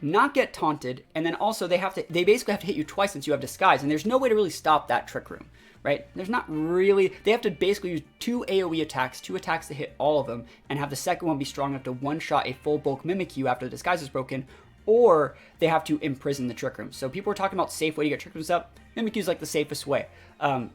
not get taunted, and then also they basically have to hit you twice since you have Disguise, and there's no way to really stop that Trick Room, right? There's not really, they have to basically use 2 AoE attacks, 2 attacks to hit all of them, and have the second one be strong enough to one-shot a full bulk Mimikyu after the Disguise is broken, or they have to imprison the Trick Room. So people are talking about safe way to get Trick Rooms up. Mimikyu's like the safest way.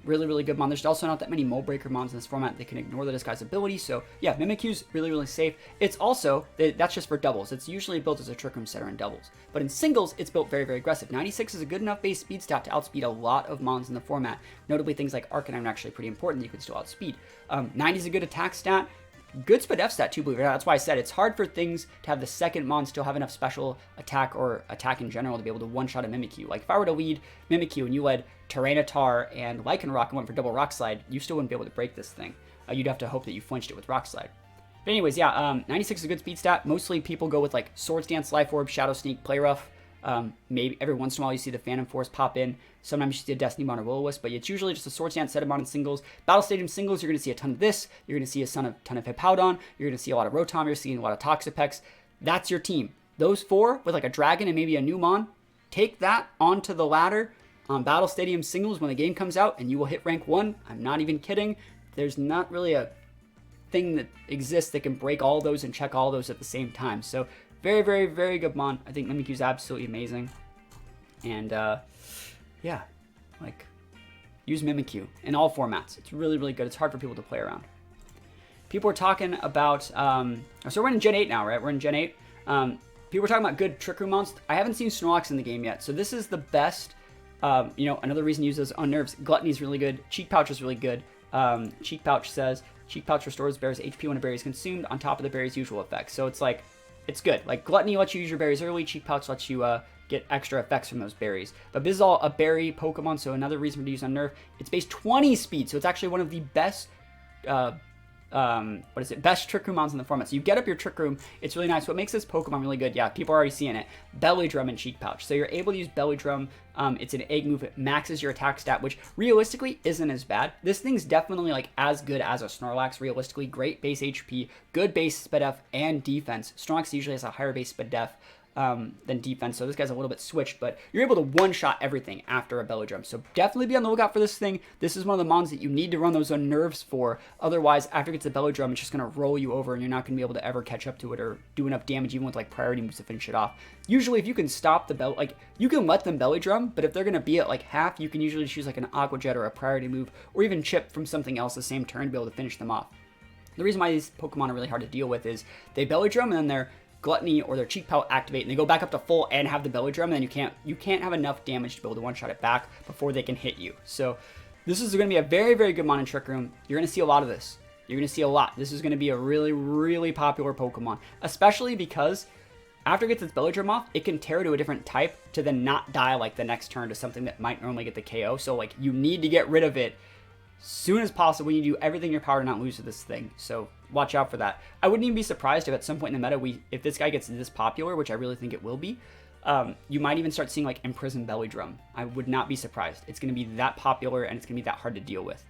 Really, really good mon. There's also not that many Mold Breaker mons in this format. They can ignore the Disguise ability. So yeah, Mimikyu's really, really safe. It's also, that's just for doubles. It's usually built as a Trick Room setter in doubles. But in singles, it's built very, very aggressive. 96 is a good enough base speed stat to outspeed a lot of mons in the format. Notably, things like Arcanine are actually pretty important that you can still outspeed. 90 is a good attack stat. Good SPDEF stat too, believe it or not. That's why I said it's hard for things to have the second mon still have enough special attack or attack in general to be able to one-shot a Mimikyu. Like if I were to lead Mimikyu and you led Tyranitar and Lycanroc and went for double Rock Slide, you still wouldn't be able to break this thing. You'd have to hope that you flinched it with Rock Slide. But anyways, yeah, 96 is a good speed stat. Mostly people go with like Swords Dance, Life Orb, Shadow Sneak, Play Rough. Maybe every once in a while you see the Phantom Force pop in. Sometimes you see a Destiny Bond or Will-O-Wisp, but it's usually just a Swords Dance, Sedamon, and singles. Battle Stadium singles, you're going to see a ton of this. You're going to see a ton of Hippowdon. You're going to see a lot of Rotom. You're seeing a lot of Toxapex. That's your team. Those 4 with like a Dragon and maybe a Numon, take that onto the ladder on Battle Stadium singles when the game comes out, and you will hit rank 1. I'm not even kidding. There's not really a thing that exists that can break all those and check all those at the same time. So very, very, very good mon. I think Mimikyu's absolutely amazing. And yeah, like use Mimikyu in all formats. It's really, really good. It's hard for people to play around. People are talking about, so we're in Gen 8 now, right? We're in Gen 8. People are talking about good Trick Room mounts. I haven't seen Snorlax in the game yet. So this is the best, another reason to use those on nerves. Gluttony is really good. Cheek Pouch is really good. Cheek Pouch says, Cheek Pouch restores bear's HP when a berry is consumed on top of the berry's usual effects. So it's like, it's good. Like Gluttony lets you use your berries early. Cheek Pouch lets you get extra effects from those berries. But this is all a berry Pokemon, so another reason to use on Nerf. It's base 20 speed, so it's actually one of the best best Trick Room mounts in the format. So you get up your Trick Room, it's really nice. What makes this Pokemon really good, yeah, people are already seeing it, Belly Drum and Cheek Pouch. So you're able to use Belly Drum, it's an egg move, it maxes your attack stat, which realistically isn't as bad. This thing's definitely like as good as a Snorlax, realistically, great base HP, good base Sped Def and defense. Snorlax usually has a higher base Sped Def than defense, so this guy's a little bit switched, but you're able to one-shot everything after a Belly Drum, so definitely be on the lookout for this thing. This is one of the mons that you need to run those on nerves for, otherwise after it gets a Belly Drum, it's just going to roll you over and you're not going to be able to ever catch up to it or do enough damage even with like priority moves to finish it off. Usually if you can stop the Belly, like you can let them Belly Drum, but if they're going to be at like half, you can usually choose like an Aqua Jet or a priority move or even chip from something else the same turn to be able to finish them off. The reason why these Pokemon are really hard to deal with is they Belly Drum and then they're Gluttony or their Cheek Pouch activate and they go back up to full and have the Belly Drum, and then you can't have enough damage to be able to one-shot it back before they can hit you. So this is going to be a very, very good mon in Trick Room. You're going to see a lot of this. You're going to see a lot. This is going to be a really, really popular Pokemon, especially because after it gets its Belly Drum off, it can tear to a different type to then not die like the next turn to something that might normally get the KO. So like you need to get rid of it soon as possible. You do everything in your power to not lose to this thing. So watch out for that. I wouldn't even be surprised if at some point in the meta, if this guy gets this popular, which I really think it will be, you might even start seeing like Imprisoned Belly Drum. I would not be surprised. It's going to be that popular and it's going to be that hard to deal with.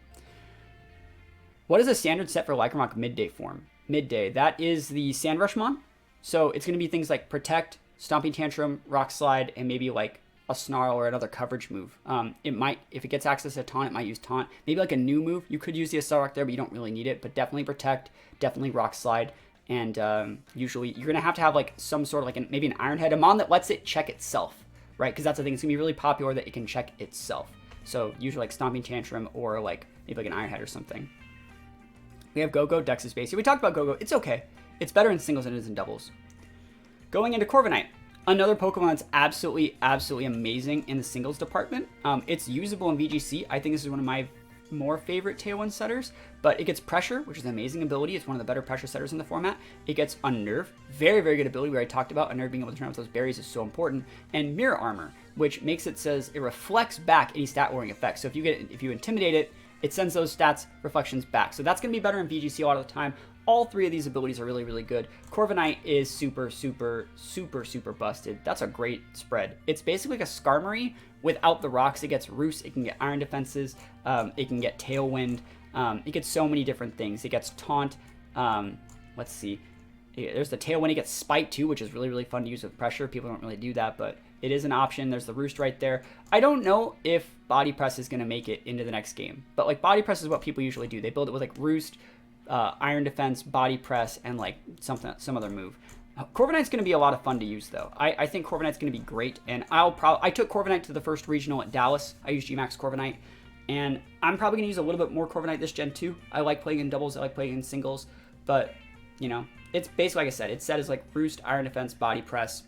What is a standard set for Lycanroc Midday form? Midday, that is the Sand Rush mon. So it's going to be things like Protect, Stomping Tantrum, Rock Slide, and maybe like a Snarl or another coverage move. It might, if it gets access to Taunt, it might use Taunt. Maybe like a new move, you could use the Assault there, but you don't really need it. But definitely Protect, definitely Rock Slide, and usually you're gonna have to have like some sort of like maybe an Iron Head, a mon that lets it check itself, right? Because that's the thing, it's gonna be really popular that it can check itself. So usually like Stomping Tantrum or like maybe like an Iron Head or something. We have Gogoat, Dex is base. We talked about Gogoat. It's okay. It's better in singles than it is in doubles. Going into Corviknight. Another Pokemon that's absolutely, absolutely amazing in the singles department. It's usable in VGC. I think this is one of my more favorite Tailwind setters, but it gets Pressure, which is an amazing ability. It's one of the better Pressure setters in the format. It gets Unnerve, very, very good ability. We already talked about Unnerve being able to turn out those berries is so important. And Mirror Armor, which makes it says it reflects back any stat warring effects. So if you intimidate it, it sends those stats reflections back. So that's going to be better in VGC a lot of the time. All three of these abilities are really, really good. Corviknight is super, super, super, super busted. That's a great spread. It's basically like a Skarmory without the rocks. It gets Roost, it can get Iron Defenses, it can get Tailwind, it gets so many different things. It gets Taunt, let's see. There's the Tailwind, it gets Spite too, which is really, really fun to use with Pressure. People don't really do that, but it is an option. There's the Roost right there. I don't know if Body Press is going to make it into the next game, but like Body Press is what people usually do. They build it with like Roost, Iron Defense, Body Press, and like some other move. Corviknight's going to be a lot of fun to use though. I think Corviknight's going to be great, and I took Corviknight to the first regional at Dallas. I used Gmax Corviknight, and I'm probably going to use a little bit more Corviknight this gen too. I like playing in doubles, I like playing in singles, but you know, it's basically like I said, it's set as like Roost, Iron Defense, Body Press,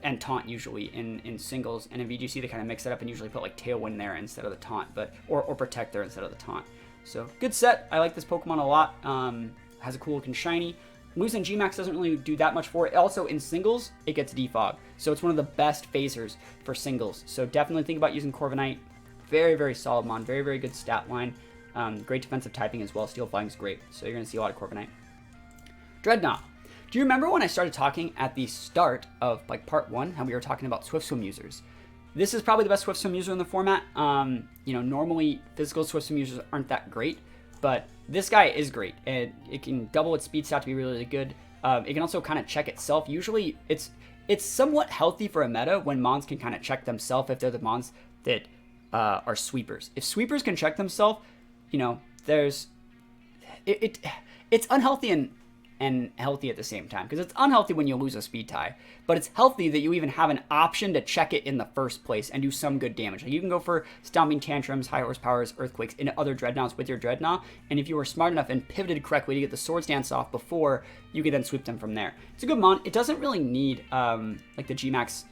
and Taunt usually in singles, and in VGC they kind of mix it up and usually put like Tailwind there instead of the Taunt, but or Protect there instead of the Taunt. So good set. I like this Pokemon a lot. Has a cool looking shiny. Losing Gmax doesn't really do that much for it. Also in singles, it gets Defog. So it's one of the best phasers for singles. So definitely think about using Corviknight. Very, very solid mon. Very, very good stat line. Great defensive typing as well. Steel Flying is great. So you're going to see a lot of Corviknight. Dreadnaw. Do you remember when I started talking at the start of like part 1, how we were talking about Swift Swim users? This is probably the best Swift Swim user in the format. You know, normally physical Swift Swim users aren't that great, but this guy is great, and it can double its speed stat to be really, really good. It can also kind of check itself. Usually, it's somewhat healthy for a meta when mons can kind of check themselves if they're the mons that are sweepers. If sweepers can check themselves, you know, it's unhealthy and healthy at the same time, because it's unhealthy when you lose a speed tie, but it's healthy that you even have an option to check it in the first place and do some good damage. Like you can go for Stomping Tantrums, High Horsepowers, Earthquakes into other Dreadnoughts with your Dreadnought, and if you were smart enough and pivoted correctly to get the Swords Dance off before, you could then sweep them from there. It's a good mon. It doesn't really need like the Gmax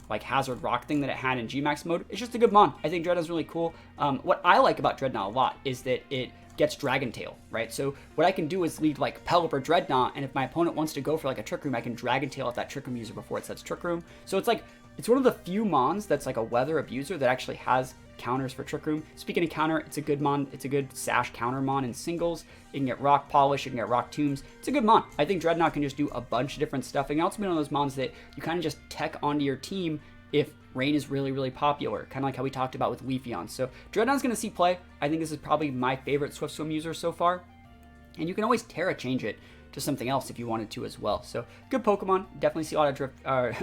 like Hazard Rock thing that it had in Gmax mode. It's just a good mon. I think Dreadnaught's really cool. What I like about Dreadnought a lot is that it gets Dragon Tail, right? So what I can do is lead like Pelip or Dreadnought, and if my opponent wants to go for like a Trick Room, I can Dragon Tail at that Trick Room user before it sets Trick Room. So it's like, it's one of the few mons that's like a weather abuser that actually has counters for Trick Room. Speaking of counter, it's a good mon. It's a good Sash counter mon in singles. You can get Rock Polish, you can get Rock Tombs. It's a good mon. I think Dreadnought can just do a bunch of different stuff. And also be one of those mons that you kind of just tech onto your team if Rain is really, really popular, kind of like how we talked about with Leafeon. So Dreadnought's going to see play. I think this is probably my favorite Swift Swim user so far. And you can always Terra change it to something else if you wanted to as well. So good Pokemon. Definitely see a lot of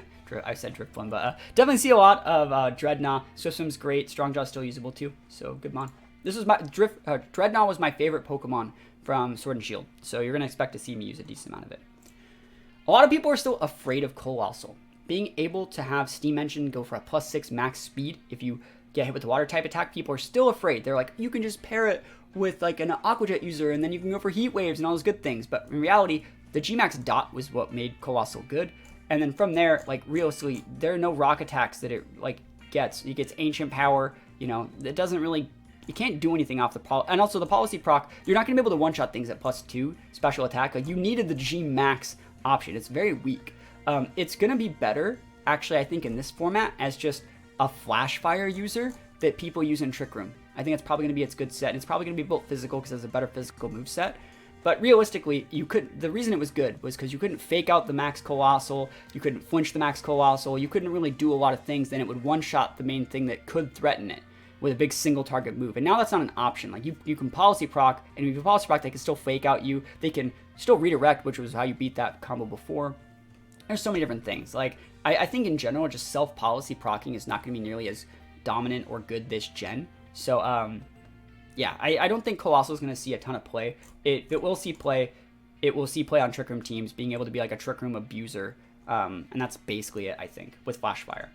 I said Drifblim, but definitely see a lot of Dreadnought. Swift Swim's great. Strongjaw still usable too. So good mon. This was my Dreadnought was my favorite Pokemon from Sword and Shield. So you're going to expect to see me use a decent amount of it. A lot of people are still afraid of Coalossal. Being able to have Steam Engine go for a +6 max speed if you get hit with the water type attack, people are still afraid. They're like, you can just pair it with like an Aqua Jet user and then you can go for Heat Waves and all those good things. But in reality, the Gmax dot was what made Coalossal good. And then from there, like realistically, there are no rock attacks that it like gets. It gets Ancient Power, you know, it doesn't really, you can't do anything off the and also the Policy proc, you're not going to be able to one-shot things at +2 special attack. Like you needed the Gmax option. It's very weak. It's going to be better, actually, I think, in this format as just a Flash Fire user that people use in Trick Room. I think it's probably going to be its good set, and it's probably going to be built physical because it has a better physical moveset. But realistically, the reason it was good was because you couldn't fake out the Max Coalossal, you couldn't flinch the Max Coalossal, you couldn't really do a lot of things, then it would one-shot the main thing that could threaten it with a big single target move. And now that's not an option. Like you can Policy proc, and if you Policy proc, they can still fake out you, they can still redirect, which was how you beat that combo before. There's so many different things. Like, I think in general, just self-policy procking is not going to be nearly as dominant or good this gen. So, yeah, I don't think Coalossal is going to see a ton of play. It will see play. It will see play on Trick Room teams, being able to be like a Trick Room abuser. And that's basically it, I think, with Flash Fire.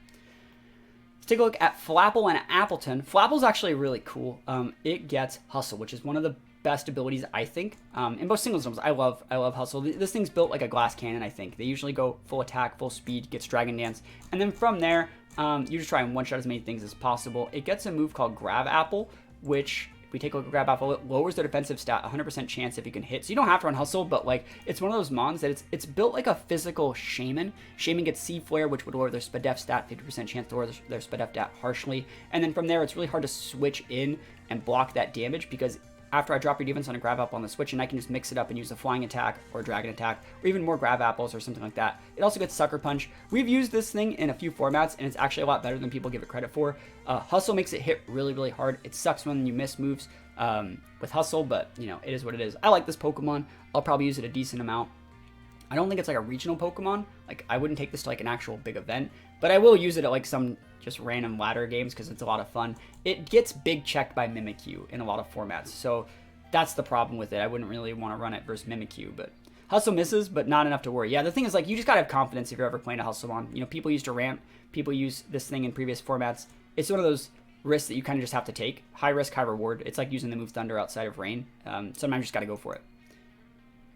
Let's take a look at Flapple and Appleton. Flapple's actually really cool. It gets Hustle, which is one of the best abilities, I think, in both singles and doubles. I love Hustle. This thing's built like a glass cannon, I think. They usually go full attack, full speed, gets Dragon Dance, and then from there, you just try and one-shot as many things as possible. It gets a move called Grab Apple, which, if we take a look at Grab Apple, it lowers their defensive stat 100% chance if you can hit. So you don't have to run Hustle, but like, it's one of those mons that it's built like a physical Shaman. Shaman gets Sea Flare, which would lower their Spadef stat, 50% chance to lower their Spadef stat harshly, and then from there, it's really hard to switch in and block that damage, because after I drop your defense on a Grab Apple on the switch, and I can just mix it up and use a Flying Attack or Dragon Attack, or even more Grab Apples or something like that. It also gets Sucker Punch. We've used this thing in a few formats, and it's actually a lot better than people give it credit for. Hustle makes it hit really, really hard. It sucks when you miss moves with Hustle, but, you know, it is what it is. I like this Pokemon. I'll probably use it a decent amount. I don't think it's like a regional Pokemon. Like, I wouldn't take this to like an actual big event, but I will use it at like some just random ladder games because it's a lot of fun. It gets big checked by Mimikyu in a lot of formats, so that's the problem with it. I wouldn't really want to run it versus Mimikyu, but Hustle misses, but not enough to worry. Yeah, the thing is, like, you just gotta have confidence if you're ever playing a Hustle on. You know, people used to ramp, people use this thing in previous formats. It's one of those risks that you kind of just have to take. High risk, high reward. It's like using the move Thunder outside of Rain. Sometimes you just gotta go for it.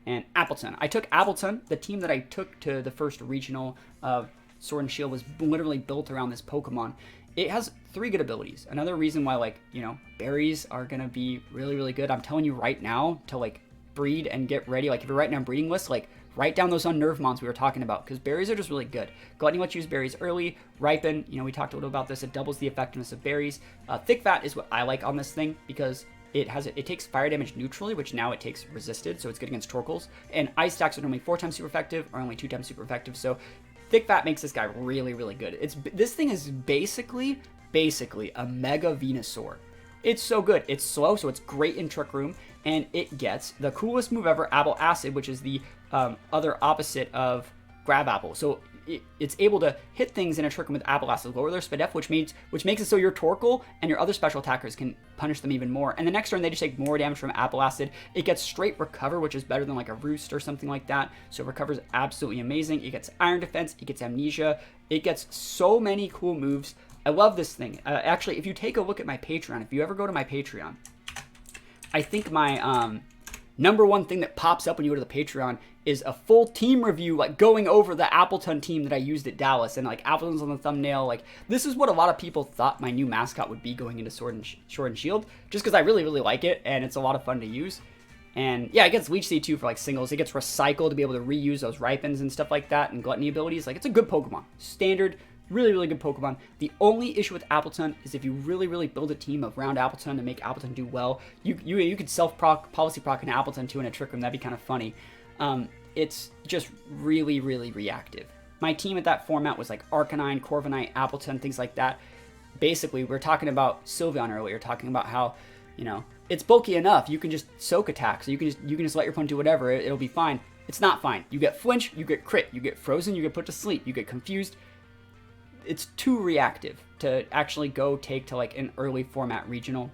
And Appleton. I took Appleton. The team that I took to the first regional of Sword and Shield was literally built around this Pokemon. It has 3 good abilities. Another reason why, like, you know, berries are going to be really, really good. I'm telling you right now to, like, breed and get ready. Like, if you're writing down breeding lists, like, write down those unnerved mons we were talking about, because berries are just really good. Gluttony lets you use berries early. Ripen, you know, we talked a little about this. It doubles the effectiveness of berries. Thick Fat is what I like on this thing, because it takes fire damage neutrally, which now it takes resisted, so it's good against Torkoals. And ice attacks are normally 4 times super effective, or only 2 times super effective. So Thick Fat makes this guy really, really good. This thing is basically a Mega Venusaur. It's so good. It's slow, so it's great in Trick Room, and it gets the coolest move ever, Apple Acid, which is the other opposite of Grab Apple. So it's able to hit things in a Trick Room with Apple Acid, lower their SpDef, which makes it so your Torkoal and your other special attackers can punish them even more. And the next turn, they just take more damage from Apple Acid. It gets straight Recover, which is better than like a Roost or something like that. So Recover's absolutely amazing. It gets Iron Defense. It gets Amnesia. It gets so many cool moves. I love this thing. Actually, if you take a look at my Patreon, if you ever go to my Patreon, I think my number one thing that pops up when you go to the Patreon is a full team review, like going over the Appleton team that I used at Dallas, and like Appleton's on the thumbnail. Like, this is what a lot of people thought my new mascot would be going into Sword and Shield, just because I really, really like it, and it's a lot of fun to use. And yeah, it gets Leech Seed too for like singles. It gets Recycle to be able to reuse those Ripens and stuff like that, and Gluttony abilities. Like, it's a good Pokemon. Standard, really, really good Pokemon. The only issue with Appleton is if you really, really build a team around Appleton to make Appleton do well, you could self-proc, policy proc an Appleton too in a Trick Room. That'd be kind of funny. It's just really, really reactive. My team at that format was like Arcanine, Corviknight, Appleton, things like that. Basically, we were talking about Sylveon earlier, talking about how, you know, it's bulky enough. You can just soak attack, so you can just let your opponent do whatever. It'll be fine. It's not fine. You get flinch, you get crit, you get frozen, you get put to sleep, you get confused. It's too reactive to actually go take to like an early format regional.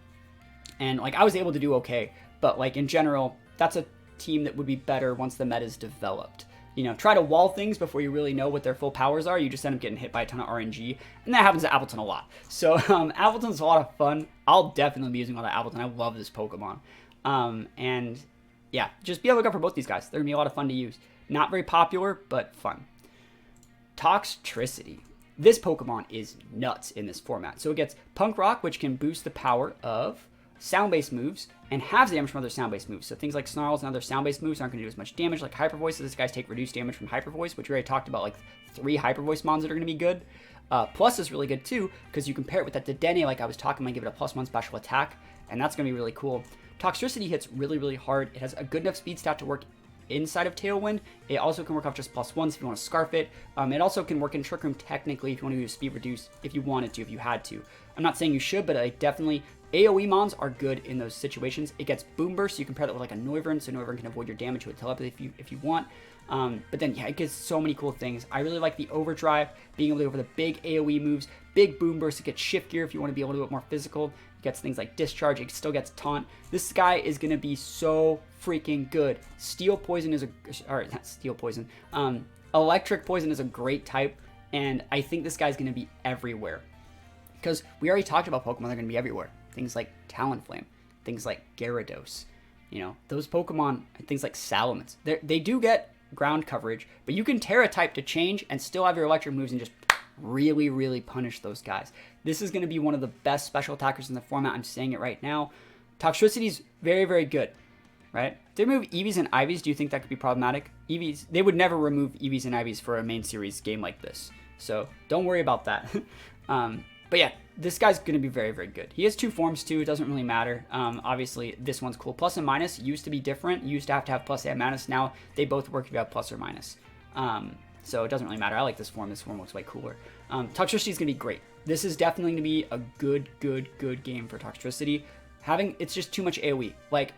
And like, I was able to do okay, but like in general, that's a team that would be better once the meta's developed. You know, try to wall things before you really know what their full powers are. You just end up getting hit by a ton of RNG, and that happens to Appleton a lot. So Appleton's a lot of fun. I'll definitely be using a lot of Appleton. I love this Pokemon. And yeah, just be able to look out for both these guys. They're gonna be a lot of fun to use. Not very popular, but fun. Toxtricity. This Pokemon is nuts in this format. So it gets Punk Rock, which can boost the power of sound-based moves and halves damage from other sound-based moves. So things like Snarls and other sound-based moves aren't going to do as much damage. Like Hyper Voice, so these guys take reduced damage from Hyper Voice, which we already talked about, like 3 Hyper Voice mons that are going to be good. Plus is really good too, because you compare it with that Dedenne, like I was talking, I give it a +1 special attack, and that's going to be really cool. Toxtricity hits really, really hard. It has a good enough speed stat to work inside of Tailwind. It also can work off just +1 if you want to Scarf it. It also can work in Trick Room technically if you want to use speed reduce, if you wanted to, if you had to. I'm not saying you should, but I definitely... AoE mons are good in those situations. It gets Boom Burst, so you can pair that with like a Noivern, so Noivern can avoid your damage with Telepathy if you want. But then, yeah, it gets so many cool things. I really like the Overdrive, being able to go over the big AoE moves, big Boom Burst. It gets Shift Gear if you want to be a little bit more physical. It gets things like Discharge. It still gets Taunt. This guy is going to be so freaking good. Steel Poison is not Steel Poison. Electric Poison is a great type, and I think this guy's going to be everywhere. Because we already talked about Pokemon that are going to be everywhere. Things like Talonflame, things like Gyarados, you know, those Pokemon, things like Salamence. They do get ground coverage, but you can Terra type to change and still have your electric moves and just really, really punish those guys. This is going to be one of the best special attackers in the format. I'm saying it right now. Toxtricity is very, very good, right? If they remove Eevees and Ivies, do you think that could be problematic? Eevees, they would never remove Eevees and Ivies for a main series game like this, so don't worry about that. But yeah, this guy's going to be very, very good. He has 2 forms too. It doesn't really matter. Obviously, this one's cool. Plus and minus used to be different. You used to have plus and minus. Now they both work if you have plus or minus. So it doesn't really matter. I like this form. This form looks way cooler. Toxtricity is going to be great. This is definitely going to be a good game for Toxtricity. It's just too much AoE. Like,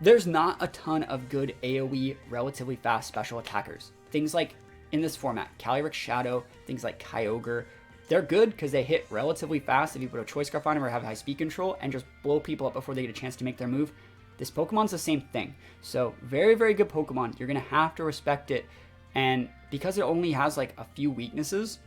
there's not a ton of good AoE, relatively fast special attackers. Things like, in this format, Calyrex Shadow, things like Kyogre, they're good because they hit relatively fast if you put a Choice Scarf on them or have high speed control and just blow people up before they get a chance to make their move. This Pokemon's the same thing. So very, very good Pokemon. You're going to have to respect it. And because it only has like a few weaknesses,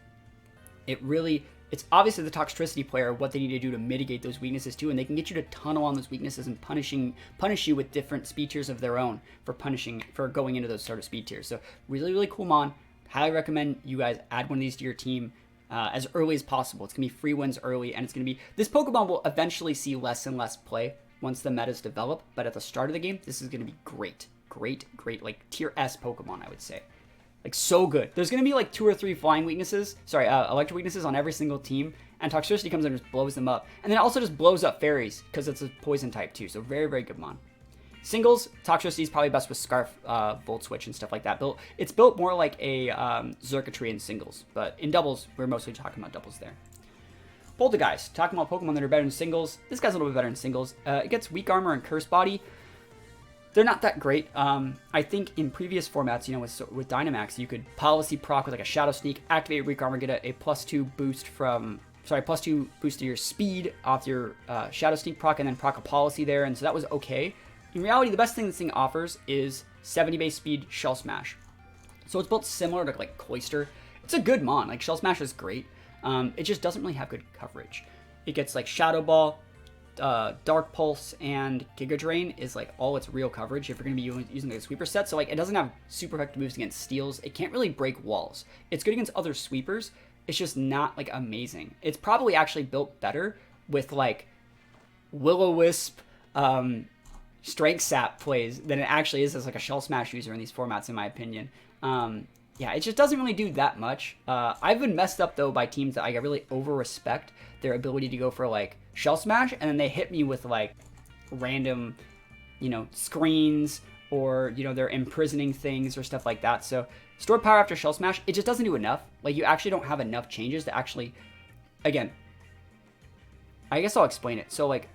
it's obviously the Toxtricity player what they need to do to mitigate those weaknesses too. And they can get you to tunnel on those weaknesses and punish you with different speed tiers of their own for going into those sort of speed tiers. So really, really cool mon. Highly recommend you guys add one of these to your team. As early as possible. It's going to be free wins early, and it's going to be... This Pokemon will eventually see less and less play once the metas develop, but at the start of the game, this is going to be great, like tier S Pokemon, I would say. Like, so good. There's going to be like 2 or 3 flying weaknesses, electric weaknesses on every single team, and Toxtricity comes in and just blows them up. And then it also just blows up fairies, because it's a poison type too, so very, very good mon. Singles, Toxtricity is probably best with Scarf, Volt Switch, and stuff like that. It's built more like a Xurkitree in singles, but in doubles, we're mostly talking about doubles there. Poltergeist, talking about Pokemon that are better in singles. This guy's a little bit better in singles. It gets Weak Armor and Curse Body. They're not that great. I think in previous formats, you know, with Dynamax, you could policy proc with like a Shadow Sneak, activate Weak Armor, get a +2 boost from, +2 boost to your speed off your Shadow Sneak proc, and then proc a policy there, and so that was okay. In reality, the best thing this thing offers is 70 base speed, Shell Smash. So it's built similar to like Cloyster. It's a good mon. Like, Shell Smash is great. It just doesn't really have good coverage. It gets like Shadow Ball, Dark Pulse, and Giga Drain is like all its real coverage if you're going to be using the sweeper set. So like, it doesn't have super effective moves against steals. It can't really break walls. It's good against other sweepers. It's just not like amazing. It's probably actually built better with like Will-O-Wisp, Strength Sap plays than it actually is as like a Shell Smash user in these formats, in my opinion. Yeah, it just doesn't really do that much. I've been messed up though by teams that I really over-respect their ability to go for like Shell Smash, and then they hit me with like random, you know, screens, or, you know, they're imprisoning things or stuff like that. So stored power after Shell Smash, it just doesn't do enough. Like, you actually don't have enough changes to actually, again, I guess I'll explain it. So like,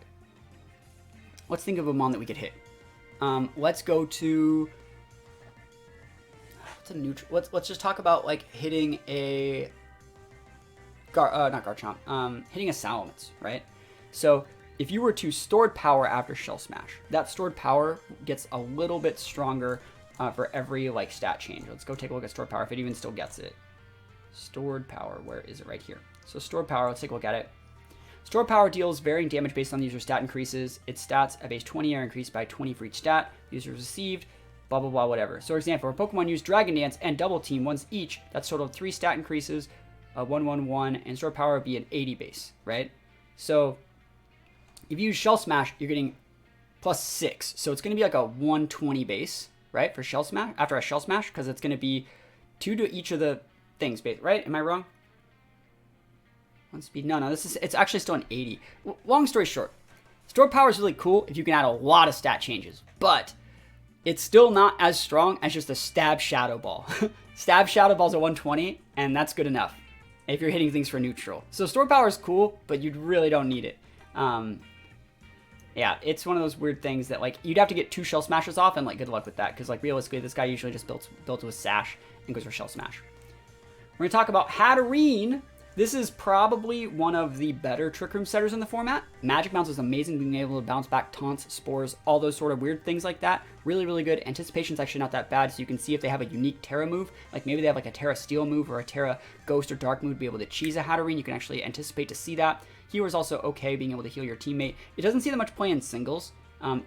let's think of a mon that we could hit. Let's go to, what's a neutral, let's just talk about like hitting a not Garchomp, hitting a Salamence, right? So if you were to stored power after Shell Smash, that stored power gets a little bit stronger for every like stat change. Let's go take a look at stored power, if it even still gets it. Stored power, where is it? Right here. So stored power, let's take a look at it. Stored power deals varying damage based on the user's stat increases. Its stats at base 20 are increased by 20 for each stat. User received, blah, blah, blah, whatever. So for example, if Pokemon use Dragon Dance and Double Team once each, that's total of 3 stat increases, 111, and stored power would be an 80 base, right? So if you use Shell Smash, you're getting +6. So it's going to be like a 120 base, right? For Shell Smash, after a Shell Smash, because it's going to be 2 to each of the things, right? Am I wrong? One speed, no, it's actually still an 80. Long story short, stored power is really cool if you can add a lot of stat changes, but it's still not as strong as just a Stab Shadow Ball. Stab Shadow Ball's a 120, and that's good enough if you're hitting things for neutral. So stored power is cool, but you really don't need it. Yeah, it's one of those weird things that like you'd have to get 2 Shell Smashes off, and like good luck with that, because like realistically, this guy usually just built with Sash and goes for Shell Smash. We're gonna talk about Hatterene. This is probably one of the better Trick Room setters in the format. Magic Bounce is amazing, being able to bounce back taunts, spores, all those sort of weird things like that. Really, really good. Anticipation's actually not that bad, so you can see if they have a unique Terra move. Like maybe they have like a Terra Steel move or a Terra Ghost or Dark move to be able to cheese a Hatterene. You can actually anticipate to see that. Healer's also okay, being able to heal your teammate. It doesn't see that much play in singles.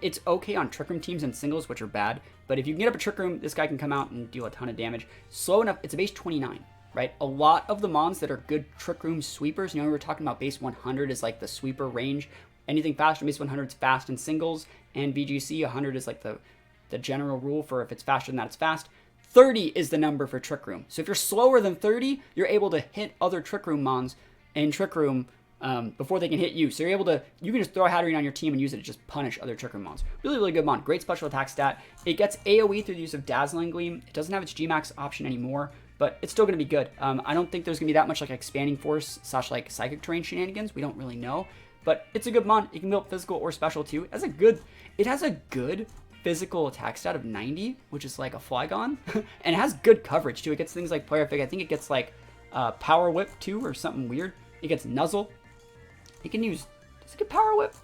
It's okay on Trick Room teams and singles, which are bad. But if you can get up a Trick Room, this guy can come out and deal a ton of damage. Slow enough, it's a base 29. Right? A lot of the mons that are good Trick Room sweepers, you know, we were talking about base 100 is like the sweeper range. Anything faster than base 100 is fast in singles, and VGC 100 is like the general rule for if it's faster than that, it's fast. 30 is the number for Trick Room. So if you're slower than 30, you're able to hit other Trick Room mons in Trick Room before they can hit you. So you can just throw a Hatterene on your team and use it to just punish other Trick Room mons. Really, really good mon. Great special attack stat. It gets AoE through the use of Dazzling Gleam. It doesn't have its Gmax option anymore, but it's still going to be good. I don't think there's going to be that much like Expanding Force / like Psychic Terrain shenanigans. We don't really know, but it's a good mon. You can build physical or special too. It has a good physical attack stat of 90, which is like a Flygon, and it has good coverage too. It gets things like Player Fig. I think it gets like Power Whip too, or something weird. It gets Nuzzle. It can use, does it get Power Whip?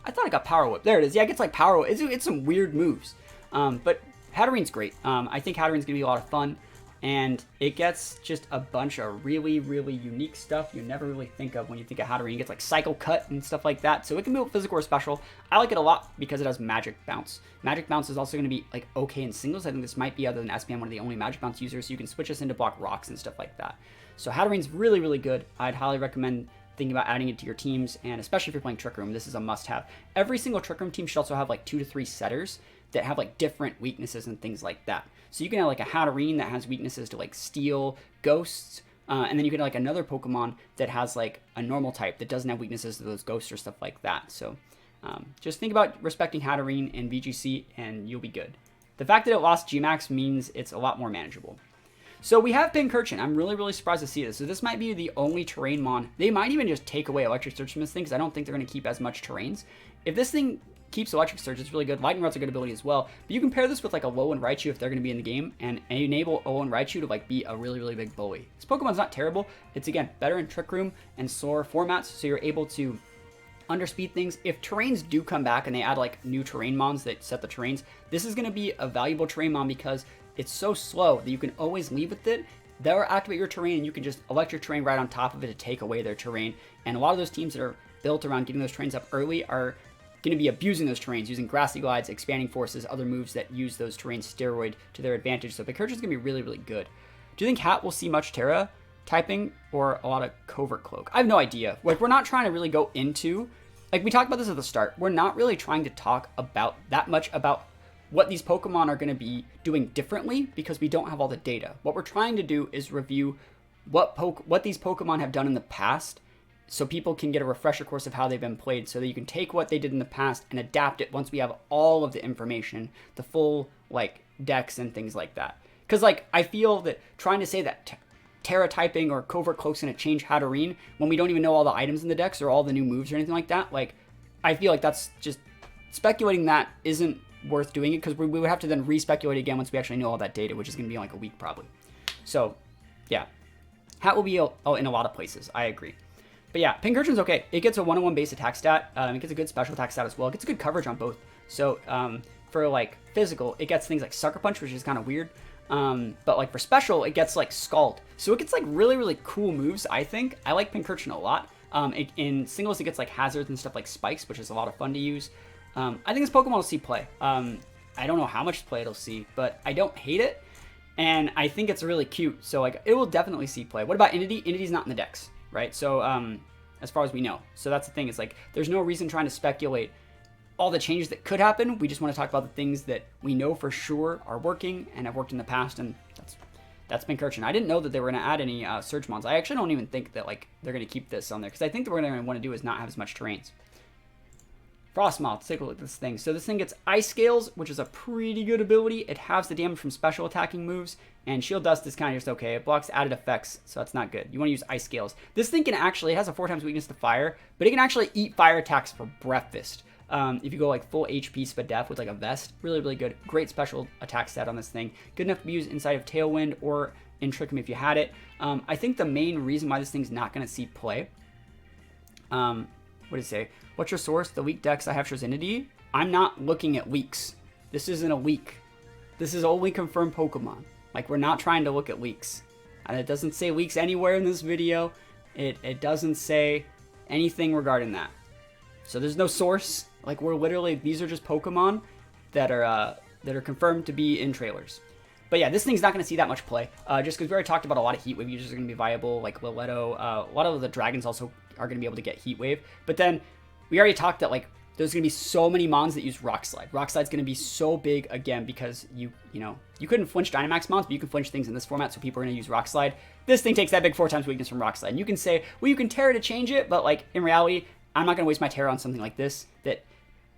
I thought it got Power Whip. There it is. Yeah, it gets like Power Whip. It's some weird moves. But Hatterene's great. I think Hatterene's going to be a lot of fun. And it gets just a bunch of really, really unique stuff you never really think of when you think of Hatterene. It gets like Cycle Cut and stuff like that. So it can build physical or special. I like it a lot because it has Magic Bounce. Magic Bounce is also going to be like okay in singles. I think this might be, other than SPM, one of the only Magic Bounce users. So you can switch this into block rocks and stuff like that. So Hatterene's really, really good. I'd highly recommend thinking about adding it to your teams, and especially if you're playing Trick Room, this is a must-have. Every single Trick Room team should also have like 2 to 3 setters that have like different weaknesses and things like that. So you can have like a Hatterene that has weaknesses to like Steel, Ghosts, and then you get like another Pokemon that has like a normal type that doesn't have weaknesses to those Ghosts or stuff like that. So just think about respecting Hatterene and VGC and you'll be good. The fact that it lost Gmax means it's a lot more manageable. So we have Pincurchin. I'm really, really surprised to see this. So this might be the only terrain mon. They might even just take away Electric Surge from this thing because I don't think they're going to keep as much terrains. If this thing keeps Electric Surge, it's really good. Lightning Rod's a good ability as well. But you can pair this with like a Alolan Raichu if they're going to be in the game and enable Alolan Raichu to like be a really, really big bully. This Pokemon's not terrible. It's, again, better in Trick Room and slower formats, so you're able to underspeed things. If terrains do come back and they add like new terrain mons that set the terrains, this is going to be a valuable terrain mon because it's so slow that you can always leave with it. They'll activate your terrain and you can just elect your terrain right on top of it to take away their terrain. And a lot of those teams that are built around getting those terrains up early are going to be abusing those terrains, using Grassy Glides, Expanding Forces, other moves that use those terrains steroid to their advantage. So Pincurchin is going to be really, really good. Do you think Hat will see much Terra typing or a lot of Covert Cloak? I have no idea. Like, we're not trying to really go into, like we talked about this at the start, we're not really trying to talk about that much about what these Pokemon are going to be doing differently because we don't have all the data. What we're trying to do is review what these Pokemon have done in the past so people can get a refresher course of how they've been played so that you can take what they did in the past and adapt it once we have all of the information, the full like decks and things like that. Because like I feel that trying to say that Terra typing or Covert Cloak's going to change Hatterene when we don't even know all the items in the decks or all the new moves or anything like that, like I feel like that's just speculating that isn't worth doing it because we would have to then re-speculate again once we actually know all that data, which is going to be in like a week probably. So yeah, Hat will be in a lot of places. I agree. But yeah, Pincurchin's okay. It gets a 101 base attack stat. It gets a good special attack stat as well. It gets a good coverage on both. So for like physical, it gets things like Sucker Punch, which is kind of weird. But like for special, it gets like Scald. So it gets like really, really cool moves, I think. I like Pincurchin a lot. In singles, it gets like hazards and stuff like Spikes, which is a lot of fun to use. I think this Pokemon will see play. I don't know how much play it'll see, but I don't hate it. And I think it's really cute. So like it will definitely see play. What about Entity? Entity's not in the decks, right? So as far as we know. So that's the thing. It's like there's no reason trying to speculate all the changes that could happen. We just want to talk about the things that we know for sure are working and have worked in the past. And that's Pincurchin. I didn't know that they were going to add any Surge Mons. I actually don't even think that like they're going to keep this on there because I think that what they're going to want to do is not have as much terrains. Frostmoth, let's take a look at this thing. So this thing gets Ice Scales, which is a pretty good ability. It halves the damage from special attacking moves, and Shield Dust is kind of just okay. It blocks added effects, so that's not good. You want to use Ice Scales. This thing can actually, it has a 4x weakness to fire, but it can actually eat fire attacks for breakfast. If you go like full HP Spadef with like a vest, really, really good. Great special attack stat on this thing. Good enough to be used inside of Tailwind or in Trick 'em if you had it. I think the main reason why this thing's not going to see play, what did it say? What's your source? The weak decks I have shows Entity. I'm not looking at leaks. This isn't a leak. This is only confirmed Pokemon. Like, we're not trying to look at leaks. And it doesn't say leaks anywhere in this video. It doesn't say anything regarding that. So there's no source. Like, we're literally, these are just Pokemon that are confirmed to be in trailers. But yeah, this thing's not going to see that much play, just because we already talked about a lot of Heat Wave users are going to be viable, like Liletto. A lot of the Dragons also are going to be able to get Heat Wave. But then we already talked that like there's going to be so many Mons that use Rock Slide. Rock Slide's going to be so big again because you couldn't flinch Dynamax Mons, but you can flinch things in this format, so people are going to use Rock Slide. This thing takes that big 4x weakness from Rock Slide. And you can say, well, you can Terra to change it, but like in reality, I'm not going to waste my Terra on something like this that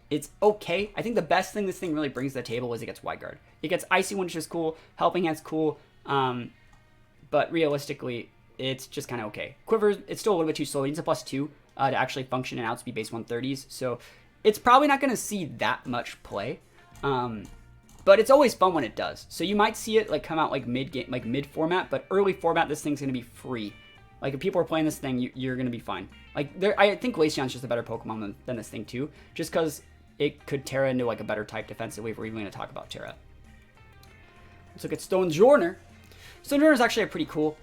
it's okay. I think the best thing this thing really brings to the table is it gets Wide Guard. It gets Icy Wind, which is cool. Helping Hand's cool. But realistically, it's just kind of okay. Quiver, it's still a little bit too slow. It needs a +2 to actually function and outspeed base 130s. So it's probably not going to see that much play. But it's always fun when it does. So you might see it like come out like mid-game, like mid-format. But early format, this thing's going to be free. Like if people are playing this thing, you're going to be fine. Like I think Glaceon's just a better Pokemon than this thing too. Just because it could Terra into like a better type defensively if we're even going to talk about Terra. Let's look at Stonjourner. Stonjourner is actually a pretty cool.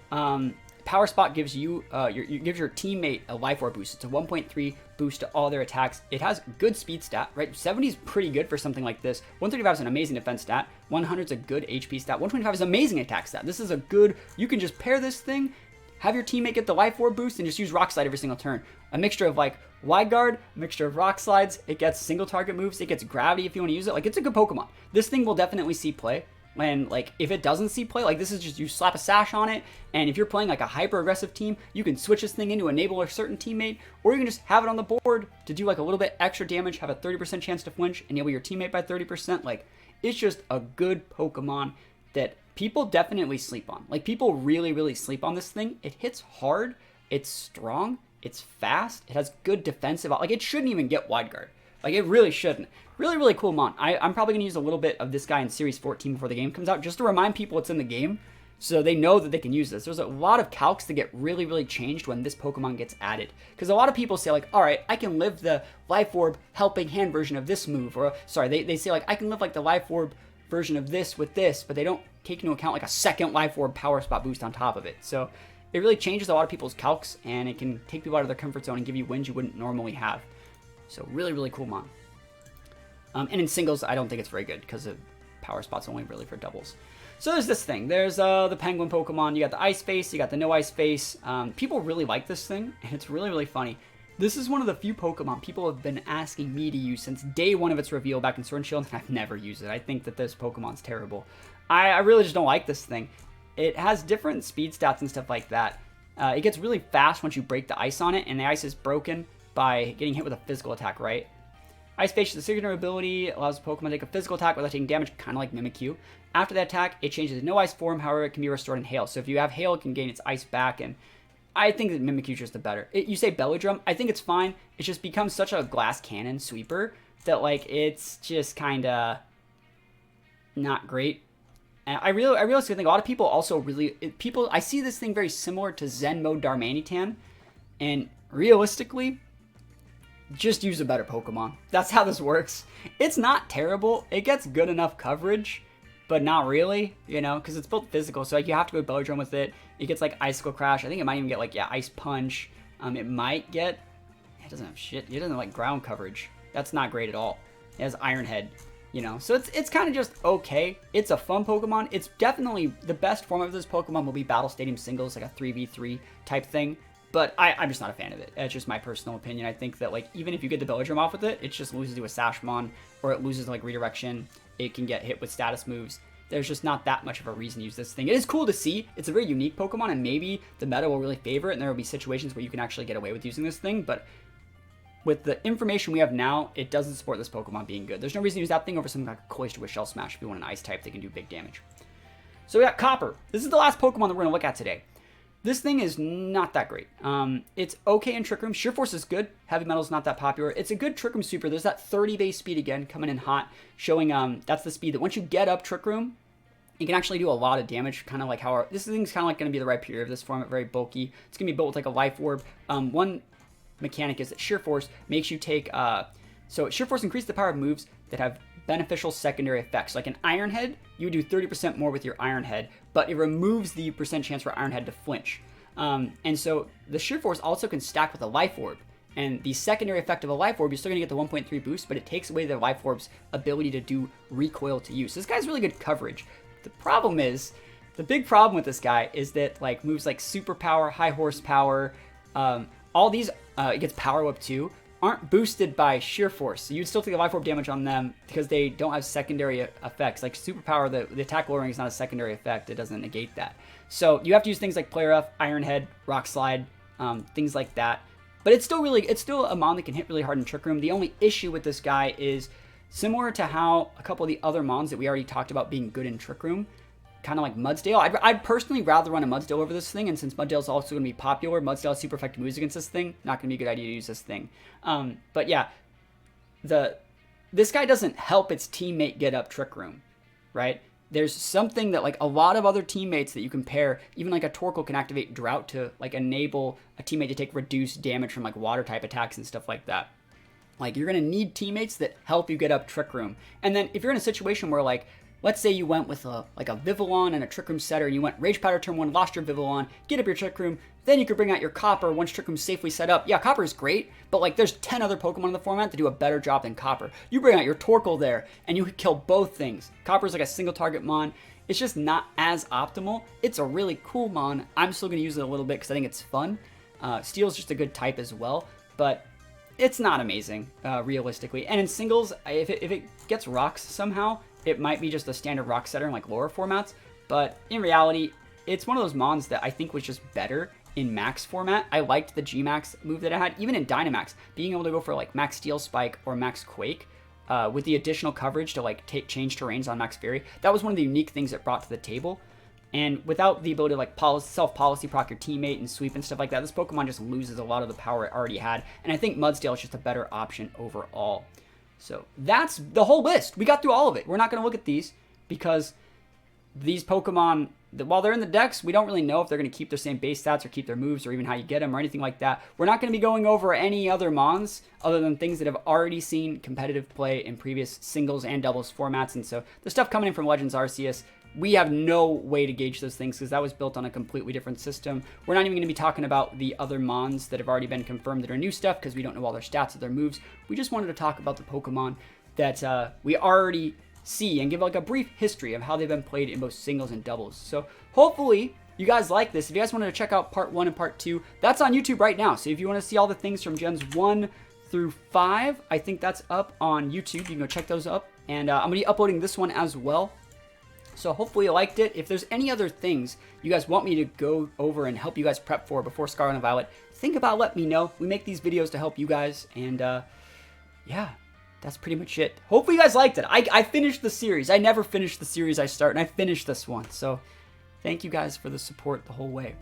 Power Spot gives you gives your teammate a Life Orb boost. It's a 1.3 boost to all their attacks. It has good speed stat, right? 70 is pretty good for something like this. 135 is an amazing defense stat. 100 is a good HP stat. 125 is amazing attack stat. This is a good. You can just pair this thing, have your teammate get the Life Orb boost, and just use Rock Slide every single turn. a mixture of like Wide Guard, a mixture of Rock Slides. It gets single target moves. It gets Gravity if you want to use it. Like, it's a good Pokemon. This thing will definitely see play. When, like, if it doesn't see play, like, this is just, you slap a sash on it, and if you're playing, like, a hyper-aggressive team, you can switch this thing in to enable a certain teammate, or you can just have it on the board to do, like, a little bit extra damage, have a 30% chance to flinch, enable your teammate by 30%. Like, it's just a good Pokemon that people definitely sleep on. Like, people really, really sleep on this thing. It hits hard, it's strong, it's fast, it has good defensive, like, it shouldn't even get Wide Guard. Like, it really shouldn't. Really, really cool mon. I'm probably going to use a little bit of this guy in Series 14 before the game comes out, just to remind people it's in the game, so they know that they can use this. There's a lot of calcs that get really, really changed when this Pokemon gets added. Because a lot of people say, like, alright, I can live the Life Orb Helping Hand version of this move. Or, sorry, they say, like, I can live, like, the Life Orb version of this with this, but they don't take into account, like, a second Life Orb Power Spot boost on top of it. So, it really changes a lot of people's calcs, and it can take people out of their comfort zone and give you wins you wouldn't normally have. So, really, really cool mon. And in singles, I don't think it's very good because the power spot's only really for doubles. So there's this thing. There's the penguin Pokemon. You got the ice face. You got the no ice face. People really like this thing, and it's really, really funny. This is one of the few Pokemon people have been asking me to use since day one of its reveal back in Sword and Shield, and I've never used it. I think that this Pokemon's terrible. I really just don't like this thing. It has different speed stats and stuff like that. It gets really fast once you break the ice on it, and the ice is broken by getting hit with a physical attack, right? Ice Face is a signature ability, allows the Pokemon to take a physical attack without taking damage, kind of like Mimikyu. After that attack, it changes to no ice form, however, it can be restored in Hail. So if you have Hail, it can gain its ice back, and I think that Mimikyu is just the better. You say Belly Drum, I think it's fine. It just becomes such a glass cannon sweeper that, like, it's just kind of not great. And I realistically think a lot of people also I see this thing very similar to Zen Mode Darmanitan, and realistically, just use a better Pokemon. That's how this works. It's not terrible. It gets good enough coverage, but not really, you know, because it's built physical. So, like, you have to go Belly Drum with it. It gets, like, Icicle Crash. I think it might even get, like, yeah, Ice Punch. It might get... It doesn't have shit. It doesn't have, like, ground coverage. That's not great at all. It has Iron Head, you know. So, it's kind of just okay. It's a fun Pokemon. It's definitely... The best form of this Pokemon will be Battle Stadium Singles, like a 3v3 type thing. But I'm just not a fan of it. It's just my personal opinion. I think that, like, even if you get the Belly Drum off with it, it just loses to a Sashmon, or it loses to, like, Redirection. It can get hit with status moves. There's just not that much of a reason to use this thing. It is cool to see. It's a very unique Pokemon, and maybe the meta will really favor it, and there will be situations where you can actually get away with using this thing, but with the information we have now, it doesn't support this Pokemon being good. There's no reason to use that thing over something like a Cloyster with Shell Smash if you want an Ice type that can do big damage. So we got Copper. This is the last Pokemon that we're going to look at today. This thing is not that great. It's okay in Trick Room. Sheer Force is good. Heavy Metal is not that popular. It's a good Trick Room Super. There's that 30 base speed again coming in hot, showing that's the speed that once you get up Trick Room, you can actually do a lot of damage, kind of like how this thing's kind of like going to be the Rhyperior of this form, very bulky. It's going to be built with like a Life Orb. One mechanic is that Sheer Force makes you take... So Sheer Force increases the power of moves that have beneficial secondary effects. Like an Iron Head, you would do 30% more with your Iron Head, but it removes the percent chance for Iron Head to flinch. And so the Sheer Force also can stack with a Life Orb. And the secondary effect of a Life Orb, you're still going to get the 1.3 boost, but it takes away the Life Orb's ability to do recoil to use. So this guy's really good coverage. The problem is, the big problem with this guy is that like moves like Superpower, High Horsepower, all these, it gets Power Whip too, aren't boosted by Sheer Force. So you'd still take the Life Orb damage on them because they don't have secondary effects. Like Superpower, the attack lowering is not a secondary effect. It doesn't negate that. So you have to use things like Play Rough, Iron Head, Rock Slide, things like that. But it's still a mon that can hit really hard in Trick Room. The only issue with this guy is similar to how a couple of the other mons that we already talked about being good in Trick Room, kind of like Mudsdale. I'd personally rather run a Mudsdale over this thing, and since Mudsdale's also going to be popular, Mudsdale has super effective moves against this thing, not going to be a good idea to use this thing. But yeah, this guy doesn't help its teammate get up Trick Room, right? There's something that like a lot of other teammates that you can pair, even like a Torkoal can activate Drought to like enable a teammate to take reduced damage from like water type attacks and stuff like that. Like you're going to need teammates that help you get up Trick Room. And then if you're in a situation where like, let's say you went with a Vivillon and a Trick Room setter, and you went Rage Powder turn 1, lost your Vivillon, get up your Trick Room, then you could bring out your Copper once Trick Room's safely set up. Yeah, Copper is great, but like there's 10 other Pokemon in the format that do a better job than Copper. You bring out your Torkoal there, and you could kill both things. Copper's like a single target mon. It's just not as optimal. It's a really cool mon. I'm still going to use it a little bit because I think it's fun. Steel's just a good type as well. but it's not amazing, realistically. And in singles, if it gets rocks somehow, it might be just a standard rock setter in like lower formats. But in reality, it's one of those mons that I think was just better in max format. I liked the G-Max move that it had. Even in Dynamax, being able to go for like max Steel Spike or max Quake with the additional coverage to like change terrains on max Fairy, that was one of the unique things it brought to the table. And without the ability to like self-policy proc your teammate and sweep and stuff like that, this Pokemon just loses a lot of the power it already had. And I think Mudsdale is just a better option overall. So that's the whole list. We got through all of it. We're not going to look at these because these Pokemon, while they're in the decks, we don't really know if they're going to keep their same base stats or keep their moves or even how you get them or anything like that. We're not going to be going over any other mons other than things that have already seen competitive play in previous singles and doubles formats. And so the stuff coming in from Legends Arceus, we have no way to gauge those things because that was built on a completely different system. We're not even going to be talking about the other mons that have already been confirmed that are new stuff because we don't know all their stats or their moves. We just wanted to talk about the Pokemon that we already see and give like a brief history of how they've been played in both singles and doubles. So hopefully you guys like this. If you guys wanted to check out part 1 and part 2, that's on YouTube right now. So if you want to see all the things from gens 1 through 5, I think that's up on YouTube. You can go check those up. And I'm going to be uploading this one as well. So hopefully you liked it. If there's any other things you guys want me to go over and help you guys prep for before Scarlet and Violet, think about let me know. We make these videos to help you guys. And yeah, that's pretty much it. Hopefully you guys liked it. I finished the series. I never finished the series I start, and I finished this one. So thank you guys for the support the whole way.